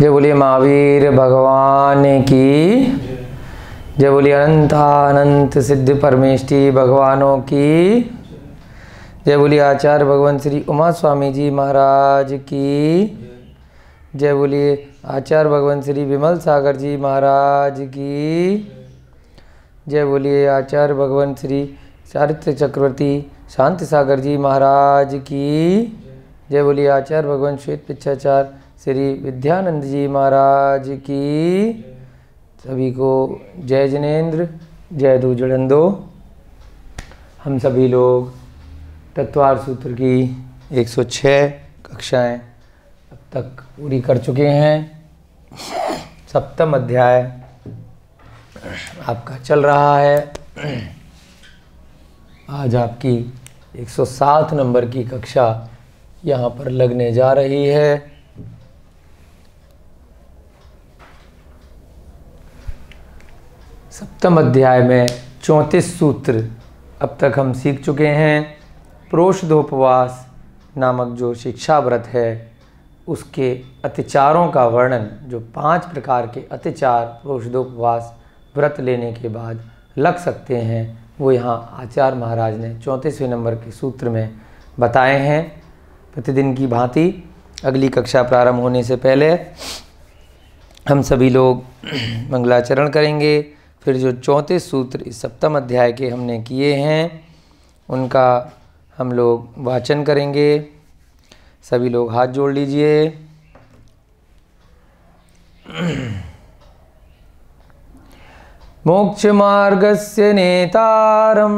जय बोलिए महावीर भगवान की। जय बोलिए अनंत सिद्ध परमेष्टि भगवानों की। जय बोलिए आचार्य भगवान श्री उमा स्वामी जी महाराज की। जय बोलिए आचार्य भगवान श्री विमल सागर जी महाराज की। जय बोलिए आचार्य भगवान श्री चारित्र चक्रवर्ती शांति सागर जी महाराज की। जय बोलिए आचार्य भगवान श्वेत पिच्छाचार्य श्री विद्यानंद जी महाराज की। सभी को जय जिनेन्द्र, जय दो जड़ंदो। हम सभी लोग तत्वार सूत्र की 106 कक्षाएं अब तक पूरी कर चुके हैं। सप्तम अध्याय आपका चल रहा है। आज आपकी 107 नंबर की कक्षा यहाँ पर लगने जा रही है। सप्तम अध्याय में 34 सूत्र अब तक हम सीख चुके हैं। प्रोषधोपवास नामक जो शिक्षा व्रत है उसके अतिचारों का वर्णन, जो 5 प्रकार के अतिचार प्रोषधोपवास व्रत लेने के बाद लग सकते हैं, वो यहाँ आचार्य महाराज ने 34वें नंबर के सूत्र में बताए हैं। प्रतिदिन की भांति अगली कक्षा प्रारंभ होने से पहले हम सभी लोग मंगलाचरण करेंगे। फिर जो 34 सूत्र इस सप्तम अध्याय के हमने किए हैं उनका हम लोग वाचन करेंगे। सभी लोग हाथ जोड़ लीजिए। मोक्ष मार्गस्य नेतारं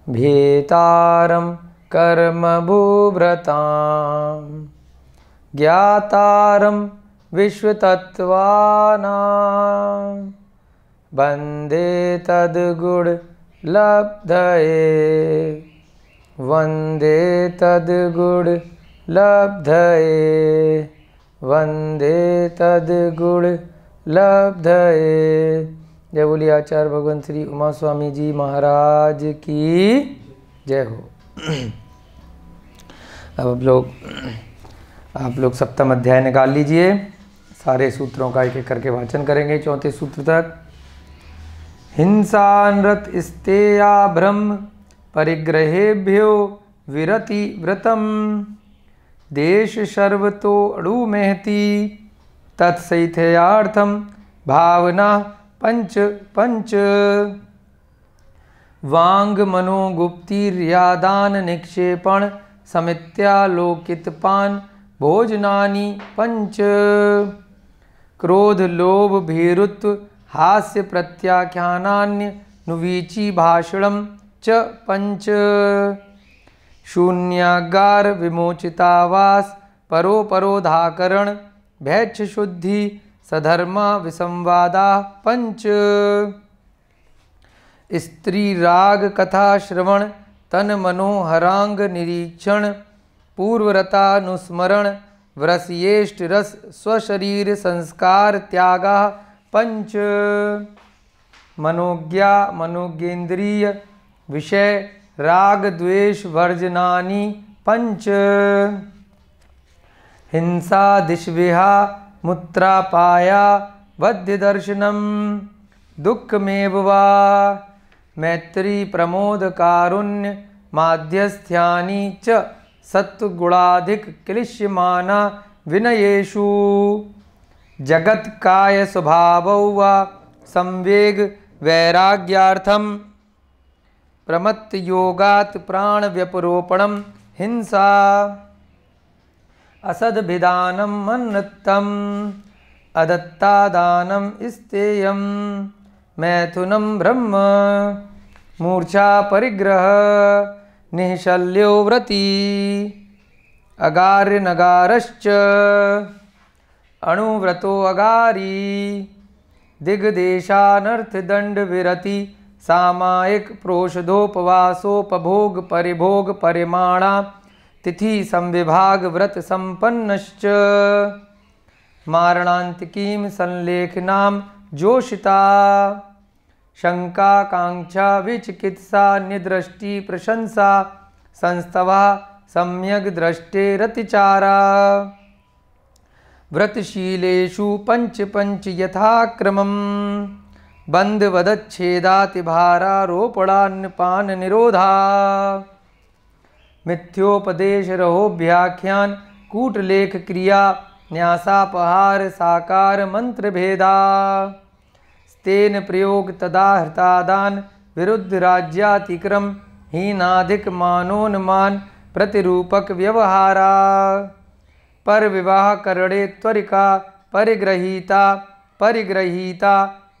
भेतारं कर्मभूव्रतां ज्ञातारं विश्वतत्त्वानां वन्दे तद्गुण लब्धये, वन्दे तद्गुण लब्धये, वन्दे तद्गुण लब्धये। जय बोलिए आचार्य भगवान श्री उमा स्वामी जी महाराज की जय हो। अब आप लोग सप्तम अध्याय निकाल लीजिए। सारे सूत्रों का एक एक करके वाचन करेंगे 34 सूत्र तक। हिंसानृत स्तेया ब्रह्म परिग्रहेभ्यो विरति व्रतम देश सर्वतो अणुमेहति तत्सैथयार्थम भावना पंच पंच वांग मनोगुप्तिर्यादान निक्षेपण समित्यालोकितपान भोजनानि पंच क्रोध लोभ भीरुत्व हास्य प्रत्याख्यानान्य नुवीची भाषणम च पंच शून्यागार विमोचितावास परोपरोधाकरण भैक्ष शुद्धि सधर्मा विसंवादा पंच स्त्री राग कथा श्रवण तन मनोहरांग निरीक्षण पूर्वरतानुस्मरण व्रस्येष्ट रस स्वशरीर संस्कार त्यागा पंच मनोज्ञा मनोज्ञेन्द्रिय विषय राग द्वेष वर्जनानि पंच हिंसा दिशविहा मुत्रापाया वध्य दर्शनम दुःखमेव वा मैत्री प्रमोद कारुण्य माध्यस्थ्यानि च सत्वगुणाधिक क्लिश्यमाना विनयेषु जगत काय स्वभावौ वा संवेग वैराग्यार्थम प्रमत्त योगात् प्राण व्यपरोपणम हिंसा असद्भिधानम मन्नत्तम अदत्तादानम स्तेयम मैथुनम ब्रह्म मूर्छा परिग्रह निःशल्यो व्रती अगार्य नगारश्च अणुव्रतो अगारी दिग्देशानर्थ दंड विरति सामायिक प्रोषधोपवासोपभोग परिभोग परिमाणा तिथि संविभाग व्रत संपन्नश्च मारणांतिकीं संलेखनाम जोषिता शंका कांक्षा विचिकित्सा निदृष्टि प्रशंसा संस्तवा सम्यक दृष्टे रतिचारा व्रतशीलेषु पंच पंच यथाक्रमं बन्धवदच्छेदातिभारारोपणान्नपान निरोधा मिथ्योपदेश रहोव्याख्यान कूटलेख क्रिया न्यासापहार साकार मंत्र भेदा तेन प्रयोग तदा हृतादान विरुद्ध राज्यातिक्रम हीनाधिक मानोन्मान प्रतिरूपक व्यवहारा पर विवाह करणे त्वरिका परिग्रहीता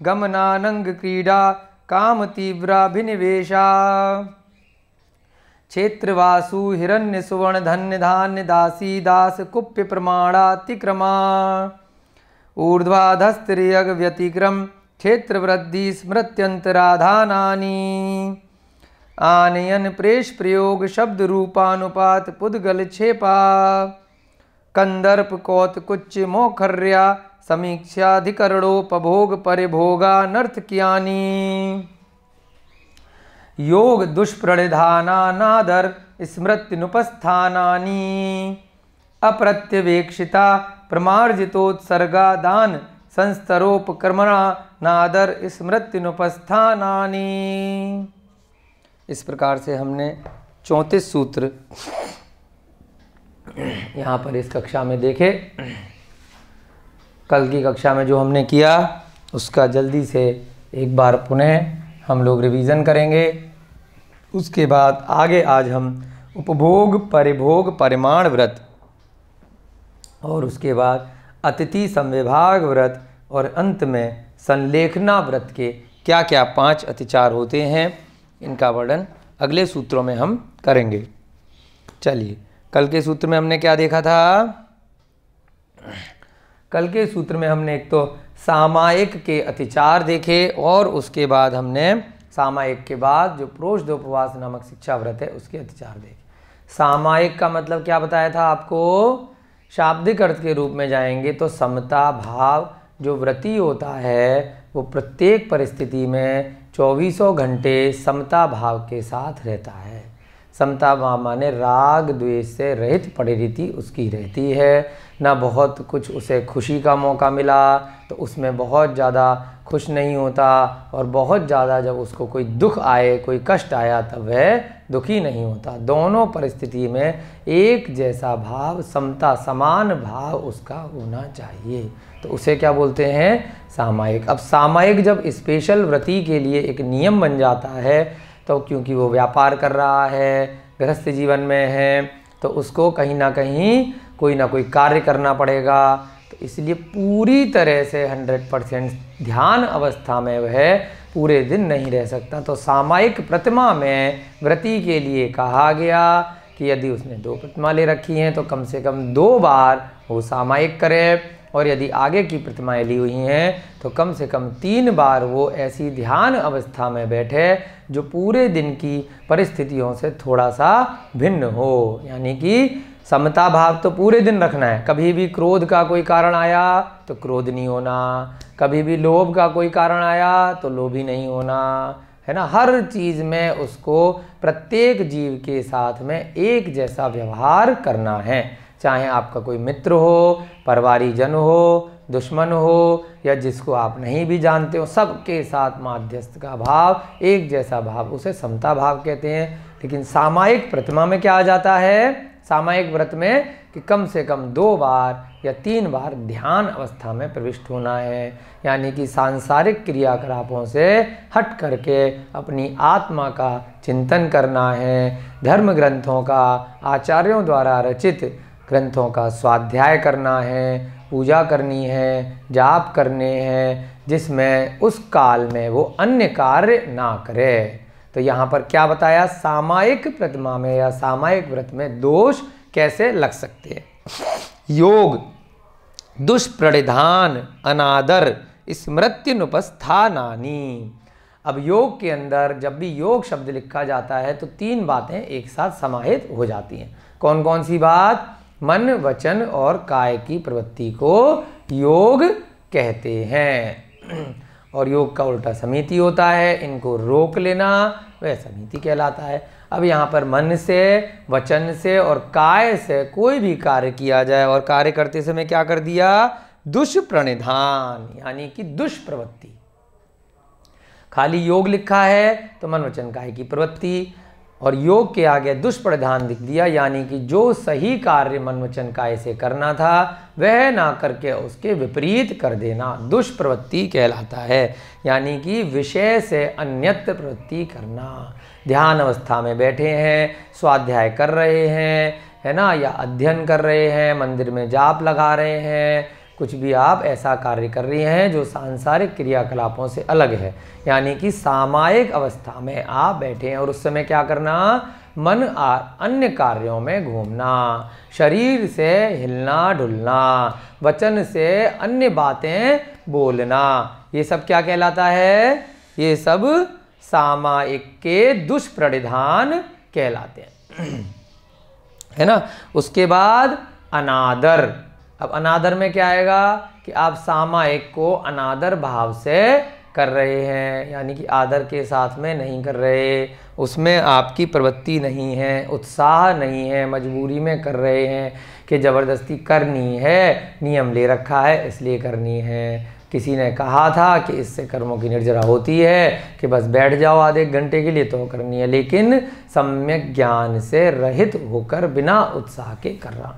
गमनानंग क्रीडा काम तीव्राभिनिवेशा क्षेत्रवासु हिरण्य सुवर्ण धन्य धान्य दासी दास कुप्य प्रमाणातिक्रमा ऊर्ध्वाधस्त्रियग व्यतिक्रम क्षेत्र वृद्धि स्मृत्यंतराधानानि आनयन प्रेष प्रयोग शब्द रूपानुपात पुद्गल छेपा कंदर्प कौतकुच्च मोखर्या समीक्षाधिकरणोपभोग परिभोगा नर्तकियानि योग दुष्प्रणिधानानादर स्मृत्युनुपस्थानानि अप्रत्यवेक्षिता प्रमार्जितोत्सर्गा दान संस्तरोपक्रमणा नादर स्मृत्युनुपस्थानानि। इस प्रकार से हमने 34 सूत्र यहाँ पर इस कक्षा में देखे। कल की कक्षा में जो हमने किया उसका जल्दी से एक बार पुनः हम लोग रिवीजन करेंगे। उसके बाद आगे आज हम उपभोग परिभोग परिमाण व्रत और उसके बाद अतिथि संविभाग व्रत और अंत में संलेखना व्रत के क्या क्या 5 अतिचार होते हैं, इनका वर्णन अगले सूत्रों में हम करेंगे। चलिए, कल के सूत्र में हमने क्या देखा था? कल के सूत्र में हमने एक तो सामायिक के अतिचार देखे और उसके बाद हमने सामायिक के बाद जो प्रोषदोपवास नामक शिक्षा व्रत है उसके अतिचार देखे। सामायिक का मतलब क्या बताया था आपको? शाब्दिक अर्थ के रूप में जाएंगे तो समता भाव जो व्रती होता है वो प्रत्येक परिस्थिति में 24 घंटे समता भाव के साथ रहता है। समता भाव माने राग द्वेष से रहित परिणति उसकी रहती है, ना बहुत कुछ उसे खुशी का मौका मिला तो उसमें बहुत ज़्यादा खुश नहीं होता और बहुत ज़्यादा जब उसको कोई दुख आए कोई कष्ट आया तब वह दुखी नहीं होता। दोनों परिस्थिति में एक जैसा भाव समता समान भाव उसका होना चाहिए, तो उसे क्या बोलते हैं? सामायिक। अब सामायिक जब स्पेशल व्रती के लिए एक नियम बन जाता है तो क्योंकि वो व्यापार कर रहा है, गृहस्थ जीवन में है, तो उसको कहीं ना कोई कार्य करना पड़ेगा, तो इसलिए पूरी तरह से 100% ध्यान अवस्था में वह पूरे दिन नहीं रह सकता। तो सामायिक प्रतिमा में व्रती के लिए कहा गया कि यदि उसने 2 प्रतिमा ले रखी हैं तो कम से कम 2 बार वो सामायिक करे, और यदि आगे की प्रतिमाएं ली हुई हैं तो कम से कम 3 बार वो ऐसी ध्यान अवस्था में बैठे जो पूरे दिन की परिस्थितियों से थोड़ा सा भिन्न हो। यानी कि समता भाव तो पूरे दिन रखना है। कभी भी क्रोध का कोई कारण आया तो क्रोध नहीं होना, कभी भी लोभ का कोई कारण आया तो लोभी नहीं होना, है ना। हर चीज़ में उसको प्रत्येक जीव के साथ में एक जैसा व्यवहार करना है, चाहे आपका कोई मित्र हो, परिवारीजन हो, दुश्मन हो या जिसको आप नहीं भी जानते हो, सबके साथ माध्यस्थ का भाव, एक जैसा भाव, उसे समता भाव कहते हैं। लेकिन सामायिक प्रतिमा में क्या आ जाता है? सामायिक व्रत में कि कम से कम 2 बार या 3 बार ध्यान अवस्था में प्रविष्ट होना है, यानी कि सांसारिक क्रियाकलापों से हट करके अपनी आत्मा का चिंतन करना है, धर्म ग्रंथों का, आचार्यों द्वारा रचित ग्रंथों का स्वाध्याय करना है, पूजा करनी है, जाप करने हैं, जिसमें उस काल में वो अन्य कार्य ना करे। तो यहाँ पर क्या बताया? सामायिक प्रतिमा में या सामायिक व्रत में दोष कैसे लग सकते हैं? योग दुष्प्रणिधान अनादर स्मृत्युनुपस्थानानि। अब योग के अंदर जब भी योग शब्द लिखा जाता है तो 3 बातें एक साथ समाहित हो जाती हैं। कौन कौन सी बात? मन, वचन और काय की प्रवृत्ति को योग कहते हैं, और योग का उल्टा समिति होता है। इनको रोक लेना वह समिति कहलाता है। अब यहाँ पर मन से, वचन से और काय से कोई भी कार्य किया जाए और कार्य करते समय क्या कर दिया, दुष्प्रणिधान यानी कि दुष्प्रवृत्ति। खाली योग लिखा है तो मन वचन काय की प्रवृत्ति, और योग के आगे दुष्प्रणिधान लिख दिया यानी कि जो सही कार्य मन वचन काय से करना था वह ना करके उसके विपरीत कर देना दुष्प्रवृत्ति कहलाता है। यानी कि विषय से अन्यत्र प्रवृत्ति करना। ध्यान अवस्था में बैठे हैं, स्वाध्याय कर रहे हैं, है ना, या अध्ययन कर रहे हैं, मंदिर में जाप लगा रहे हैं, कुछ भी आप ऐसा कार्य कर रहे हैं जो सांसारिक क्रियाकलापों से अलग है, यानी कि सामायिक अवस्था में आप बैठे हैं और उस समय क्या करना, मन अन्य कार्यों में घूमना, शरीर से हिलना डुलना, वचन से अन्य बातें बोलना, ये सब क्या कहलाता है, ये सब सामायिक के दुष्प्रणिधान कहलाते हैं, है ना। उसके बाद अनादर। अब अनादर में क्या आएगा कि आप सामायिक को अनादर भाव से कर रहे हैं, यानी कि आदर के साथ में नहीं कर रहे, उसमें आपकी प्रवृत्ति नहीं है, उत्साह नहीं है, मजबूरी में कर रहे हैं कि ज़बरदस्ती करनी है, नियम ले रखा है इसलिए करनी है। किसी ने कहा था कि इससे कर्मों की निर्जरा होती है कि बस बैठ जाओ आधे एक घंटे के लिए तो करनी है, लेकिन सम्यक ज्ञान से रहित होकर बिना उत्साह के कर रहा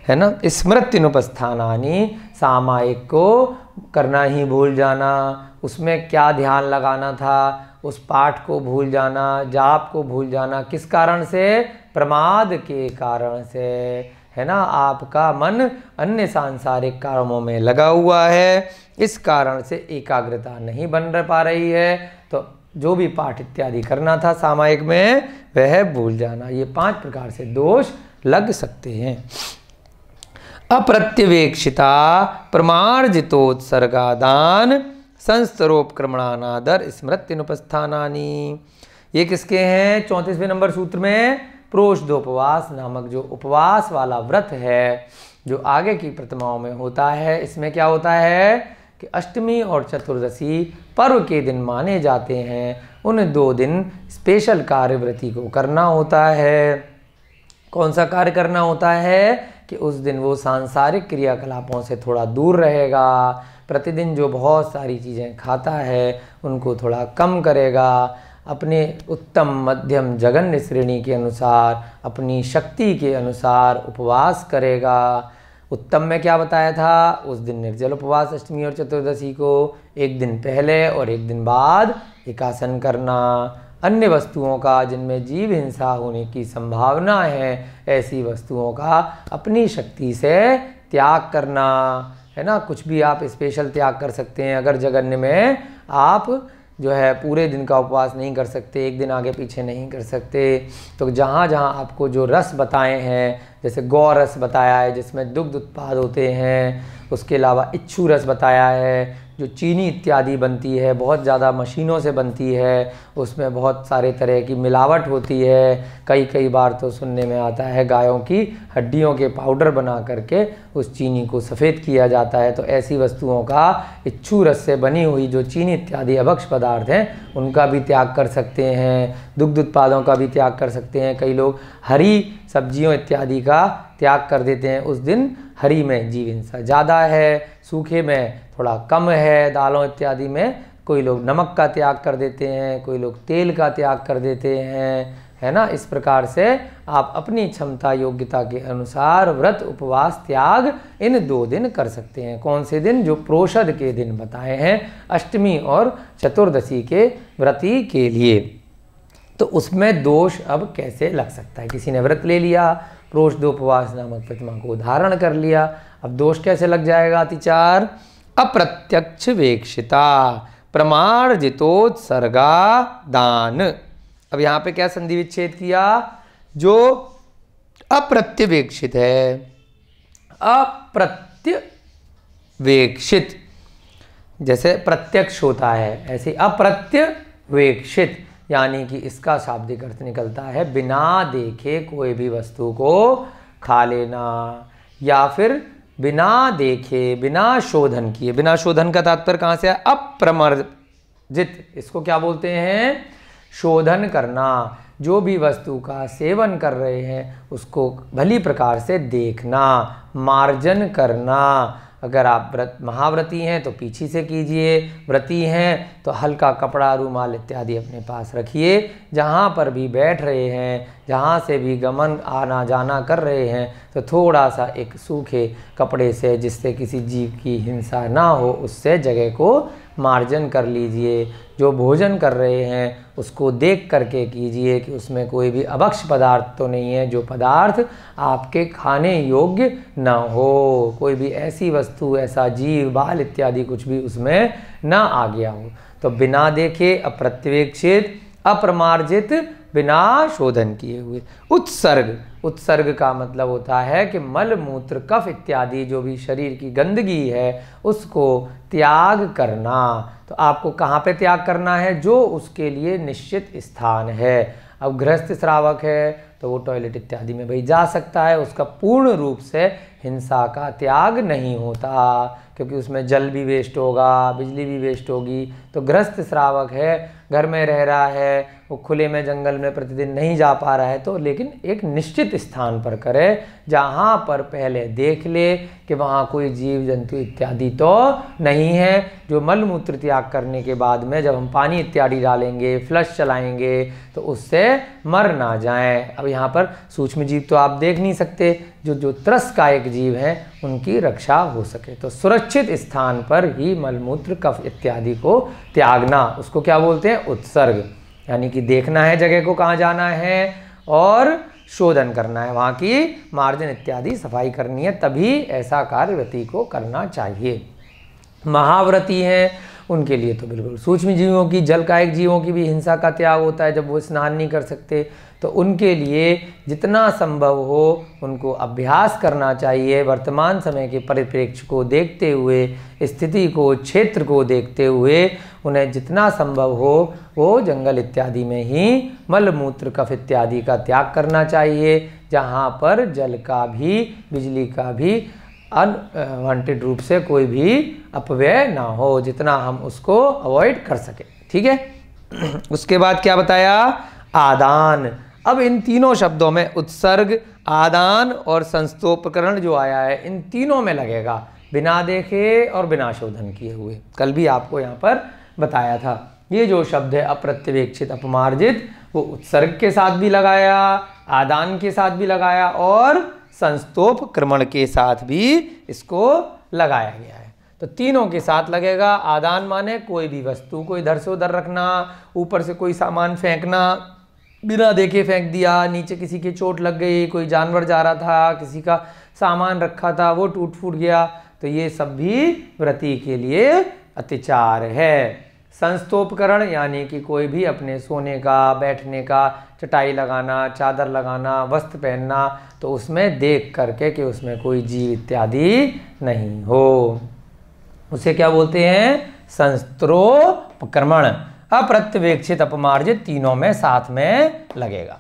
है ना। स्मृत्युनुपस्थानानि, सामायिक को करना ही भूल जाना, उसमें क्या ध्यान लगाना था उस पाठ को भूल जाना, जाप को भूल जाना, किस कारण से, प्रमाद के कारण से, है ना। आपका मन अन्य सांसारिक कामों में लगा हुआ है, इस कारण से एकाग्रता नहीं बन पा रही है, तो जो भी पाठ इत्यादि करना था सामायिक में वह भूल जाना। ये 5 प्रकार से दोष लग सकते हैं। अप्रत्यवेक्षिता प्रमार्जितोत्सर्गादान संस्तरोपक्रमणानादर स्मृत्युनुपस्थानानि, ये किसके हैं, 34वें नंबर सूत्र में प्रोषधोपवास नामक जो उपवास वाला व्रत है जो आगे की प्रतिमाओं में होता है, इसमें क्या होता है कि अष्टमी और चतुर्दशी पर्व के दिन माने जाते हैं, उन 2 दिन स्पेशल कार्य व्रती को करना होता है। कौन सा कार्य करना होता है कि उस दिन वो सांसारिक क्रियाकलापों से थोड़ा दूर रहेगा, प्रतिदिन जो बहुत सारी चीज़ें खाता है उनको थोड़ा कम करेगा, अपने उत्तम मध्यम जघन्य श्रेणी के अनुसार अपनी शक्ति के अनुसार उपवास करेगा। उत्तम में क्या बताया था, उस दिन निर्जल उपवास अष्टमी और चतुर्दशी को, एक दिन पहले और एक दिन बाद एकासन करना। अन्य वस्तुओं का जिनमें जीव हिंसा होने की संभावना है ऐसी वस्तुओं का अपनी शक्ति से त्याग करना, है ना। कुछ भी आप स्पेशल त्याग कर सकते हैं। अगर जगन्य में आप जो है पूरे दिन का उपवास नहीं कर सकते, एक दिन आगे पीछे नहीं कर सकते, तो जहाँ जहाँ आपको जो रस बताए हैं, जैसे गौ रस बताया है जिसमें दुग्ध उत्पाद होते हैं, उसके अलावा इच्छू रस बताया है जो चीनी इत्यादि बनती है, बहुत ज़्यादा मशीनों से बनती है, उसमें बहुत सारे तरह की मिलावट होती है, कई बार तो सुनने में आता है गायों की हड्डियों के पाउडर बना करके उस चीनी को सफ़ेद किया जाता है। तो ऐसी वस्तुओं का इच्छू रस से बनी हुई जो चीनी इत्यादि अभक्ष पदार्थ हैं उनका भी त्याग कर सकते हैं, दुग्ध उत्पादों का भी त्याग कर सकते हैं। कई लोग हरी सब्जियों इत्यादि का त्याग कर देते हैं, उस दिन हरी में जीव हिंसा ज़्यादा है, सूखे में थोड़ा कम है, दालों इत्यादि में कोई लोग नमक का त्याग कर देते हैं, कोई लोग तेल का त्याग कर देते हैं, है ना। इस प्रकार से आप अपनी क्षमता योग्यता के अनुसार व्रत उपवास त्याग इन 2 दिन कर सकते हैं। कौन से दिन, जो प्रोषद के दिन बताए हैं, अष्टमी और चतुर्दशी के व्रती के लिए। तो उसमें दोष अब कैसे लग सकता है, किसी ने व्रत ले लिया, प्रोषदोपवास नामक प्रतिमा को धारण कर लिया, अब दोष कैसे लग जाएगा। अतिचार अप्रत्यक्ष वेक्षिता प्रमार्जितोत्सर्गा दान। अब यहाँ पे क्या संधि विच्छेद किया, जो अप्रत्यवेक्षित है, अप्रत्यवेक्षित जैसे प्रत्यक्ष होता है ऐसे अप्रत्यवेक्षित, यानी कि इसका शाब्दिक अर्थ निकलता है बिना देखे कोई भी वस्तु को खा लेना, या फिर बिना देखे बिना शोधन किए। बिना शोधन का तात्पर्य कहाँ से है, अप्रमर्जित, इसको क्या बोलते हैं, शोधन करना। जो भी वस्तु का सेवन कर रहे हैं उसको भली प्रकार से देखना, मार्जन करना। अगर आप महाव्रती हैं तो पीछे से कीजिए, व्रती हैं तो हल्का कपड़ा, रूमाल इत्यादि अपने पास रखिए। जहाँ पर भी बैठ रहे हैं, जहाँ से भी गमन आना जाना कर रहे हैं, तो थोड़ा सा एक सूखे कपड़े से, जिससे किसी जीव की हिंसा ना हो, उससे जगह को मार्जन कर लीजिए। जो भोजन कर रहे हैं उसको देख करके कीजिए कि उसमें कोई भी अभक्ष्य पदार्थ तो नहीं है, जो पदार्थ आपके खाने योग्य ना हो। कोई भी ऐसी वस्तु, ऐसा जीव, बाल इत्यादि कुछ भी उसमें ना आ गया हो। तो बिना देखे, अप्रत्यवेक्षित, अप्रमार्जित, बिना शोधन किए हुए। उत्सर्ग, उत्सर्ग का मतलब होता है कि मल मूत्र कफ इत्यादि जो भी शरीर की गंदगी है उसको त्याग करना। तो आपको कहाँ पे त्याग करना है? जो उसके लिए निश्चित स्थान है। अब गृहस्थ श्रावक है तो वो टॉयलेट इत्यादि में भाई जा सकता है, उसका पूर्ण रूप से हिंसा का त्याग नहीं होता, क्योंकि उसमें जल भी वेस्ट होगा, बिजली भी वेस्ट होगी। तो गृहस्थ श्रावक है, घर में रह रहा है, वो खुले में जंगल में प्रतिदिन नहीं जा पा रहा है, तो लेकिन एक निश्चित स्थान पर करे, जहाँ पर पहले देख ले कि वहाँ कोई जीव जंतु इत्यादि तो नहीं है, जो मल मूत्र त्याग करने के बाद में जब हम पानी इत्यादि डालेंगे, फ्लश चलाएंगे, तो उससे मर ना जाएं। अब यहाँ पर सूक्ष्म जीव तो आप देख नहीं सकते, जो त्रसकायक जीव हैं उनकी रक्षा हो सके। तो सुरक्षित स्थान पर ही मलमूत्र कफ इत्यादि को त्यागना, उसको क्या बोलते हैं? उत्सर्ग। यानी कि देखना है जगह को कहाँ जाना है और शोधन करना है, वहाँ की मार्जन इत्यादि सफाई करनी है, तभी ऐसा कार्य व्रती को करना चाहिए। महाव्रती हैं उनके लिए तो बिल्कुल सूक्ष्म जीवों की, जलकायक जीवों की भी हिंसा का त्याग होता है जब वो स्नान नहीं कर सकते। तो उनके लिए जितना संभव हो उनको अभ्यास करना चाहिए। वर्तमान समय के परिप्रेक्ष्य को देखते हुए, स्थिति को, क्षेत्र को देखते हुए उन्हें जितना संभव हो वो जंगल इत्यादि में ही मल मूत्र कफ इत्यादि का त्याग करना चाहिए, जहाँ पर जल का भी, बिजली का भी अनवांटेड रूप से कोई भी अपव्यय ना हो, जितना हम उसको अवॉइड कर सके। ठीक है। उसके बाद क्या बताया? आदान। अब इन तीनों शब्दों में उत्सर्ग, आदान और संस्तोपकरण जो आया है, इन तीनों में लगेगा, बिना देखे और बिना शोधन किए हुए। कल भी आपको यहाँ पर बताया था। ये जो शब्द है अप्रत्यवेक्षित, अपमार्जित, वो उत्सर्ग के साथ भी लगाया, आदान के साथ भी लगाया और संस्तोपक्रमण के साथ भी इसको लगाया गया है। तो तीनों के साथ लगेगा। आदान माने कोई भी वस्तु को इधर से उधर रखना, ऊपर से कोई सामान फेंकना, बिना देखे फेंक दिया, नीचे किसी के चोट लग गई, कोई जानवर जा रहा था, किसी का सामान रखा था वो टूट फूट गया, तो ये सब भी व्रती के लिए अत्याचार है। संस्तोपकरण यानी कि कोई भी अपने सोने का, बैठने का, चटाई लगाना, चादर लगाना, वस्त्र पहनना, तो उसमें देख करके कि उसमें कोई जीव इत्यादि नहीं हो, उसे क्या बोलते हैं? संस्तोपक्रमण। अप्रत्यवेक्षित, अपमार्जित, तीनों में साथ में लगेगा।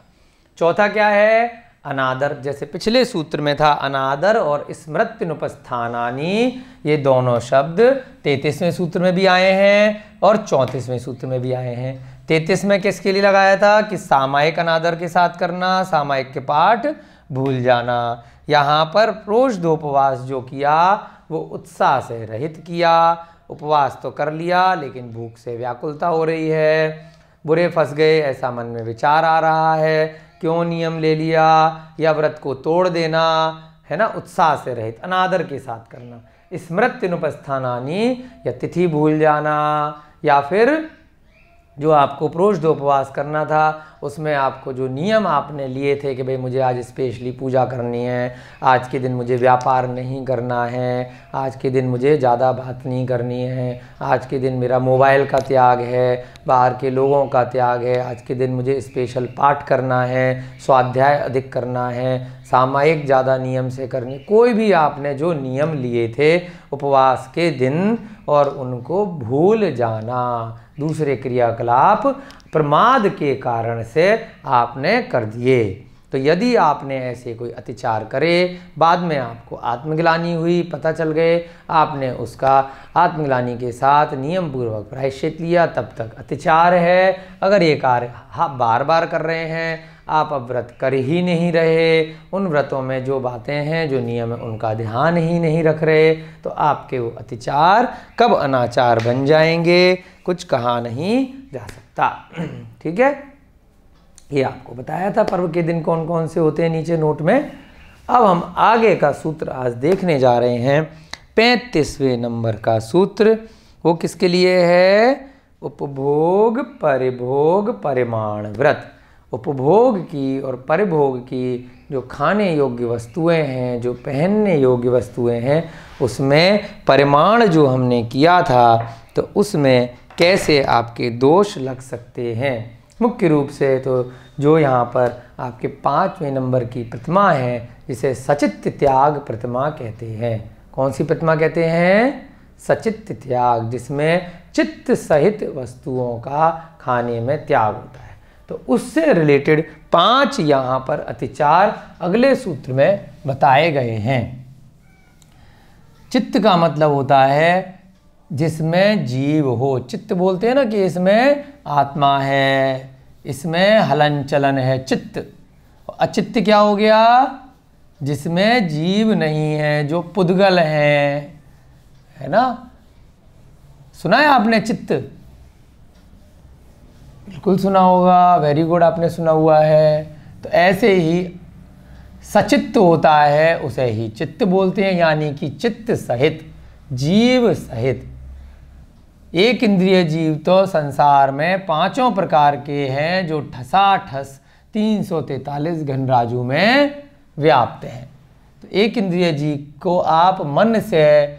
चौथा क्या है? अनादर। जैसे पिछले सूत्र में था अनादर और स्मृत्युनुपस्थानानि, ये दोनों शब्द 33वें सूत्र में भी आए हैं और 34वें सूत्र में भी आए हैं। 33 में किसके लिए लगाया था? कि सामायिक अनादर के साथ करना, सामायिक के पाठ भूल जाना। यहाँ पर प्रोषधोपवास जो किया वो उत्साह से रहित किया। उपवास तो कर लिया लेकिन भूख से व्याकुलता हो रही है, बुरे फंस गए ऐसा मन में विचार आ रहा है, क्यों नियम ले लिया, या व्रत को तोड़ देना, है ना। उत्साह से रहित, अनादर के साथ करना। स्मृत्युनुपस्थानानि, या तिथि भूल जाना, या फिर जो आपको प्रोषधोपवास करना था उसमें आपको जो नियम आपने लिए थे कि भाई मुझे आज स्पेशली पूजा करनी है, आज के दिन मुझे व्यापार नहीं करना है, आज के दिन मुझे ज़्यादा बात नहीं करनी है, आज के दिन मेरा मोबाइल का त्याग है, बाहर के लोगों का त्याग है, आज के दिन मुझे स्पेशल पाठ करना है, स्वाध्याय अधिक करना है, सामायिक ज़्यादा नियम से करनी, कोई भी आपने जो नियम लिए थे उपवास के दिन और उनको भूल जाना, दूसरे क्रियाकलाप प्रमाद के कारण से आपने कर दिए, तो यदि आपने ऐसे कोई अतिचार करे, बाद में आपको आत्मग्लानि हुई, पता चल गए, आपने उसका आत्मग्लानि के साथ नियम पूर्वक प्रायश्चित लिया, तब तक अतिचार है। अगर ये कार्य आप बार बार कर रहे हैं, आप अब व्रत कर ही नहीं रहे, उन व्रतों में जो बातें हैं, जो नियम है, उनका ध्यान ही नहीं रख रहे, तो आपके वो अतिचार कब अनाचार बन जाएंगे, कुछ कहा नहीं जा सकता। ठीक है, ये आपको बताया था पर्व के दिन कौन कौन से होते हैं नीचे नोट में। अब हम आगे का सूत्र आज देखने जा रहे हैं, 35वें नंबर का सूत्र। वो किसके लिए है? उपभोग परिभोग परिमाण व्रत। उपभोग की और परिभोग की जो खाने योग्य वस्तुएं हैं, जो पहनने योग्य वस्तुएं हैं, उसमें परिमाण जो हमने किया था, तो उसमें कैसे आपके दोष लग सकते हैं। मुख्य रूप से तो जो यहाँ पर आपके 5वें नंबर की प्रतिमा है, जिसे सचित्त त्याग प्रतिमा कहते हैं। कौन सी प्रतिमा कहते हैं? सचित्त त्याग, जिसमें चित्त सहित वस्तुओं का खाने में त्याग होता है। तो उससे रिलेटेड 5 यहाँ पर अतिचार अगले सूत्र में बताए गए हैं। चित्त का मतलब होता है जिसमें जीव हो। चित्त बोलते हैं ना कि इसमें आत्मा है, इसमें हलन चलन है, चित्त। अचित्त क्या हो गया? जिसमें जीव नहीं है, जो पुद्गल है ना। सुना है आपने चित्त? बिल्कुल सुना होगा, वेरी गुड, आपने सुना हुआ है। तो ऐसे ही सचित्त होता है, उसे ही चित्त बोलते हैं, यानी कि चित्त सहित, जीव सहित। एक इंद्रिय जीव तो संसार में 5 प्रकार के हैं, जो ठसाठस 343 घनराजू में व्याप्त हैं। तो एक इंद्रिय जीव को आप मन से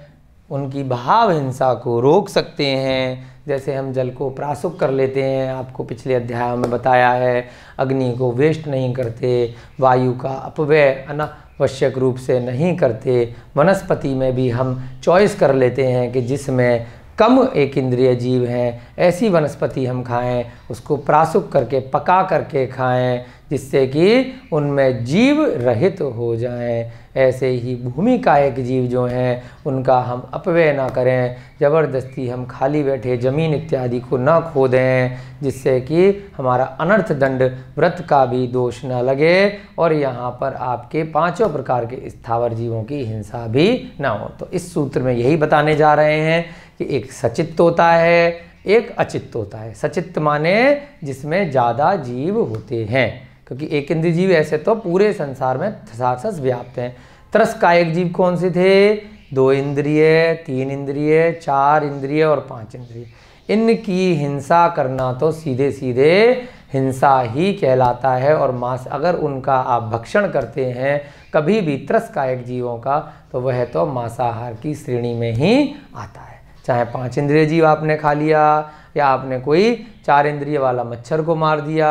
उनकी भाव हिंसा को रोक सकते हैं। जैसे हम जल को प्रासुक कर लेते हैं, आपको पिछले अध्याय में बताया है, अग्नि को वेस्ट नहीं करते, वायु का अपव्यय अनावश्यक रूप से नहीं करते। वनस्पति में भी हम चॉइस कर लेते हैं कि जिसमें कम एक इंद्रिय जीव हैं, ऐसी वनस्पति हम खाएं, उसको प्रासुक करके पका करके खाएं, जिससे कि उनमें जीव रहित हो जाएं। ऐसे ही भूमि का एक जीव जो हैं, उनका हम अपव्यय ना करें, ज़बरदस्ती हम खाली बैठे ज़मीन इत्यादि को ना खोदें, जिससे कि हमारा अनर्थ दंड व्रत का भी दोष ना लगे, और यहाँ पर आपके 5 प्रकार के स्थावर जीवों की हिंसा भी ना हो। तो इस सूत्र में यही बताने जा रहे हैं कि एक सचित्त होता है, एक अचित्त होता है। सचित्त माने जिसमें ज़्यादा जीव होते हैं, क्योंकि एक इंद्रिय जीव ऐसे तो पूरे संसार में ठसाठस व्याप्त हैं। त्रस्कायक जीव कौन से थे? 2 इंद्रिय, 3 इंद्रिय, 4 इंद्रिय और 5 इंद्रिय। इनकी हिंसा करना तो सीधे सीधे हिंसा ही कहलाता है। और मांस अगर उनका आप भक्षण करते हैं कभी भी त्रस्कायक जीवों का, तो वह तो मांसाहार की श्रेणी में ही आता है। चाहे 5 इंद्रिय जीव आपने खा लिया, या आपने कोई 4 इंद्रिय वाला मच्छर को मार दिया,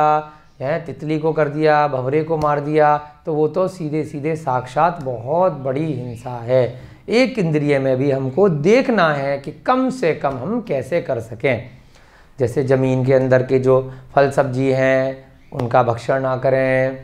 या तितली को कर दिया, भंवरे को मार दिया, तो वो तो सीधे सीधे साक्षात बहुत बड़ी हिंसा है। एक इंद्रिय में भी हमको देखना है कि कम से कम हम कैसे कर सकें। जैसे ज़मीन के अंदर के जो फल सब्जी हैं, उनका भक्षण ना करें,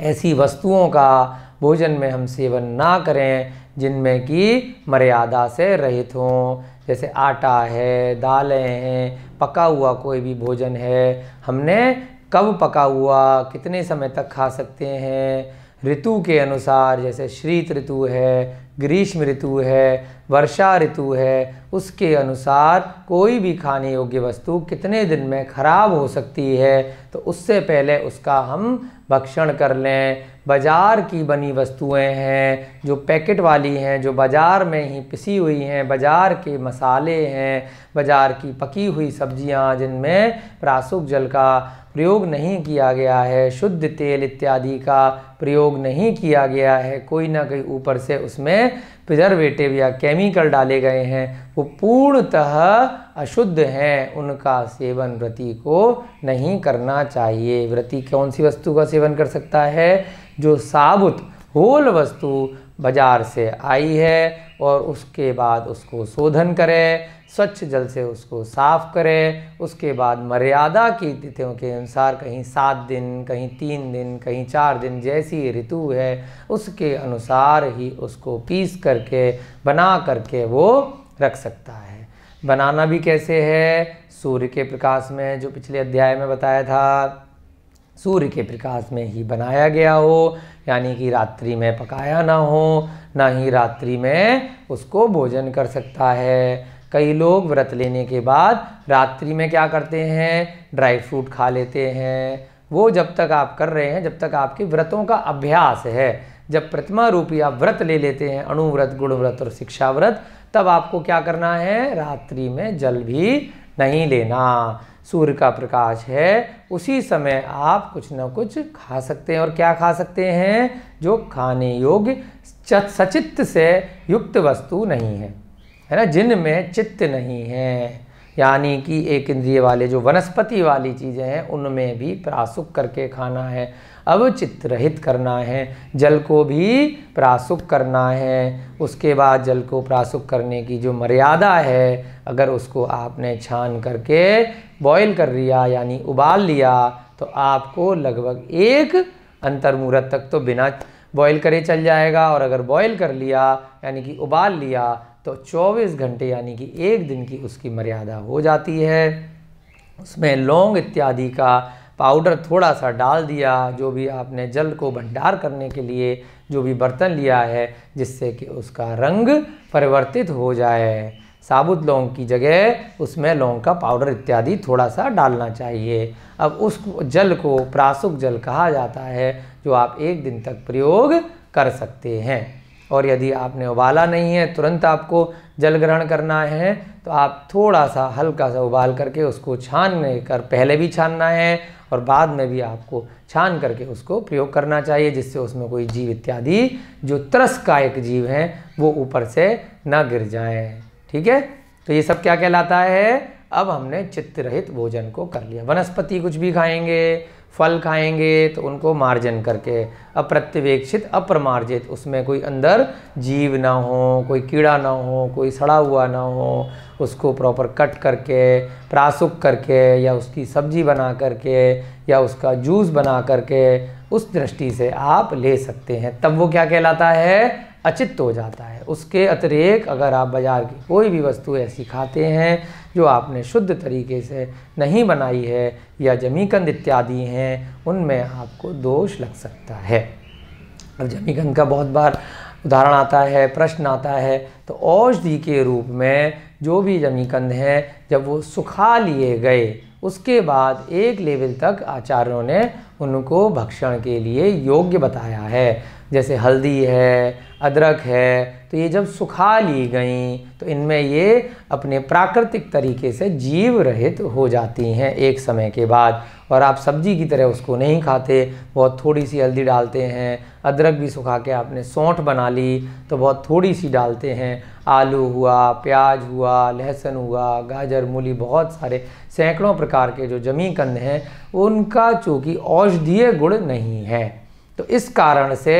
ऐसी वस्तुओं का भोजन में हम सेवन ना करें जिनमें कि मर्यादा से रहित हों। जैसे आटा है, दालें हैं, पका हुआ कोई भी भोजन है, हमने कब पका हुआ, कितने समय तक खा सकते हैं, ऋतु के अनुसार, जैसे शीत ऋतु है, ग्रीष्म ऋतु है, वर्षा ऋतु है, उसके अनुसार कोई भी खाने योग्य वस्तु कितने दिन में खराब हो सकती है, तो उससे पहले उसका हम भक्षण कर लें। बाज़ार की बनी वस्तुएं हैं, जो पैकेट वाली हैं, जो बाज़ार में ही पिसी हुई हैं, बाज़ार के मसाले हैं, बाज़ार की पकी हुई सब्जियां जिनमें प्रासुक जल का प्रयोग नहीं किया गया है, शुद्ध तेल इत्यादि का प्रयोग नहीं किया गया है, कोई ना कोई ऊपर से उसमें प्रिजर्वेटिव या केमिकल डाले गए हैं, वो पूर्णतः अशुद्ध हैं, उनका सेवन व्रती को नहीं करना चाहिए। व्रती कौन सी वस्तु का सेवन कर सकता है? जो साबुत होल वस्तु बाजार से आई है और उसके बाद उसको शोधन करें, स्वच्छ जल से उसको साफ करें। उसके बाद मर्यादा की तिथियों के अनुसार कहीं 7 दिन, कहीं 3 दिन, कहीं 4 दिन, जैसी ऋतु है उसके अनुसार ही उसको पीस करके बना करके वो रख सकता है। बनाना भी कैसे है? सूर्य के प्रकाश में, जो पिछले अध्याय में बताया था, सूर्य के प्रकाश में ही बनाया गया हो, यानी कि रात्रि में पकाया ना हो, ना ही रात्रि में उसको भोजन कर सकता है। कई लोग व्रत लेने के बाद रात्रि में क्या करते हैं? ड्राई फ्रूट खा लेते हैं। वो जब तक आप कर रहे हैं, जब तक आपके व्रतों का अभ्यास है, जब प्रतिमा रूपी आप व्रत ले लेते हैं, अणुव्रत, गुण व्रत और शिक्षा व्रत, तब आपको क्या करना है? रात्रि में जल भी नहीं लेना। सूर्य का प्रकाश है, उसी समय आप कुछ न कुछ खा सकते हैं। और क्या खा सकते हैं? जो खाने योग्य सचित्त से युक्त वस्तु नहीं है ना, जिनमें चित्त नहीं है, यानी कि एक इंद्रिय वाले जो वनस्पति वाली चीज़ें हैं उनमें भी प्रासुक करके खाना है। अब चित्त रहित करना है, जल को भी प्रासुक करना है। उसके बाद जल को प्रासुक करने की जो मर्यादा है, अगर उसको आपने छान करके बॉईल कर लिया यानी उबाल लिया, तो आपको लगभग 1 अंतर्मुहूर्त तक तो बिना बॉईल करे चल जाएगा। और अगर बॉईल कर लिया यानी कि उबाल लिया तो 24 घंटे यानी कि 1 दिन की उसकी मर्यादा हो जाती है। उसमें लौंग इत्यादि का पाउडर थोड़ा सा डाल दिया, जो भी आपने जल को भंडार करने के लिए जो भी बर्तन लिया है, जिससे कि उसका रंग परिवर्तित हो जाए। साबुत लौंग की जगह उसमें लौंग का पाउडर इत्यादि थोड़ा सा डालना चाहिए। अब उस जल को प्रासुक जल कहा जाता है, जो आप 1 दिन तक प्रयोग कर सकते हैं। और यदि आपने उबाला नहीं है, तुरंत आपको जल ग्रहण करना है, तो आप थोड़ा सा हल्का सा उबाल करके उसको छानने कर, पहले भी छानना है और बाद में भी आपको छान करके उसको प्रयोग करना चाहिए, जिससे उसमें कोई जीव इत्यादि जो त्रसकायक जीव हैं वो ऊपर से ना गिर जाएं। ठीक है, तो ये सब क्या कहलाता है? अब हमने चित्त रहित भोजन को कर लिया। वनस्पति कुछ भी खाएंगे, फल खाएंगे तो उनको मार्जन करके, अप्रत्यवेक्षित अप्रमार्जित, उसमें कोई अंदर जीव ना हो, कोई कीड़ा ना हो, कोई सड़ा हुआ ना हो, उसको प्रॉपर कट करके, प्रासुक करके, या उसकी सब्जी बना करके, या उसका जूस बना करके, उस दृष्टि से आप ले सकते हैं। तब वो क्या कहलाता है? अचित्त हो जाता है। उसके अतिरिक्त अगर आप बाज़ार की कोई भी वस्तु ऐसी खाते हैं जो आपने शुद्ध तरीके से नहीं बनाई है, या जमीकंद इत्यादि हैं, उनमें आपको दोष लग सकता है। अब जमीकंद का बहुत बार उदाहरण आता है, प्रश्न आता है, तो औषधि के रूप में जो भी जमीकंद हैं, जब वो सुखा लिए गए, उसके बाद 1 लेवल तक आचार्यों ने उनको भक्षण के लिए योग्य बताया है। जैसे हल्दी है, अदरक है, तो ये जब सुखा ली गई तो इनमें ये अपने प्राकृतिक तरीके से जीव रहित हो जाती हैं एक समय के बाद। और आप सब्जी की तरह उसको नहीं खाते, बहुत थोड़ी सी हल्दी डालते हैं। अदरक भी सुखा के आपने सौंठ बना ली तो बहुत थोड़ी सी डालते हैं। आलू हुआ, प्याज हुआ, लहसुन हुआ, गाजर, मूली, बहुत सारे सैकड़ों प्रकार के जो जमीकंद हैं, उनका चूँकि औषधीय गुण नहीं है, तो इस कारण से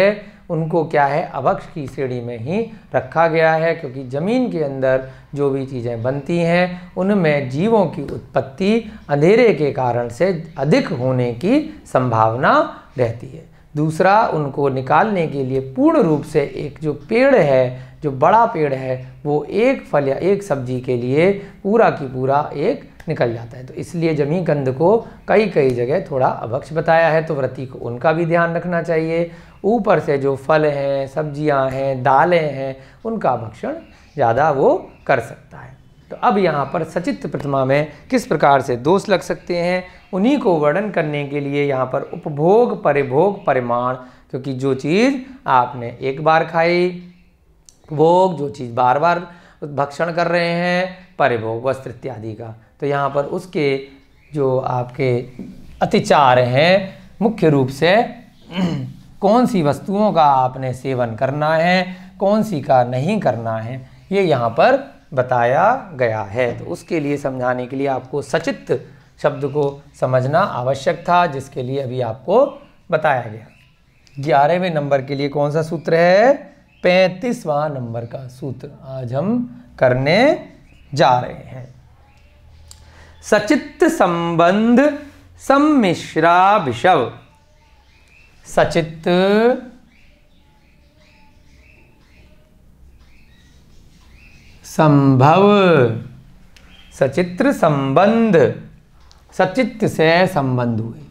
उनको क्या है, अभक्ष की श्रेणी में ही रखा गया है। क्योंकि ज़मीन के अंदर जो भी चीज़ें बनती हैं उनमें जीवों की उत्पत्ति अंधेरे के कारण से अधिक होने की संभावना रहती है। दूसरा, उनको निकालने के लिए पूर्ण रूप से एक जो पेड़ है, जो बड़ा पेड़ है, वो एक फल या एक सब्जी के लिए पूरा की पूरा एक निकल जाता है। तो इसलिए जमीकंद को कई जगह थोड़ा अभक्ष बताया है, तो व्रती को उनका भी ध्यान रखना चाहिए। ऊपर से जो फल हैं, सब्जियां हैं, दालें हैं, उनका भक्षण ज़्यादा वो कर सकता है। तो अब यहाँ पर सचित्त प्रतिमा में किस प्रकार से दोष लग सकते हैं, उन्हीं को वर्णन करने के लिए यहाँ पर उपभोग, परिभोग, परिमाण, क्योंकि जो चीज़ आपने एक बार खाई, भोग, जो चीज़ बार बार भक्षण कर रहे हैं, परिभोग, वस्त्र इत्यादि का, तो यहाँ पर उसके जो आपके अतिचार हैं, मुख्य रूप से कौन सी वस्तुओं का आपने सेवन करना है, कौन सी का नहीं करना है, ये यहाँ पर बताया गया है। तो उसके लिए समझाने के लिए आपको सचित्त शब्द को समझना आवश्यक था, जिसके लिए अभी आपको बताया गया। 11वें नंबर के लिए कौन सा सूत्र है? 35वां नंबर का सूत्र आज हम करने जा रहे हैं। सचित्त संबंध सम्मिश्रा विषव। सचित्त संभव, सचित्र संबंध, सचित्त से संबंध हुए,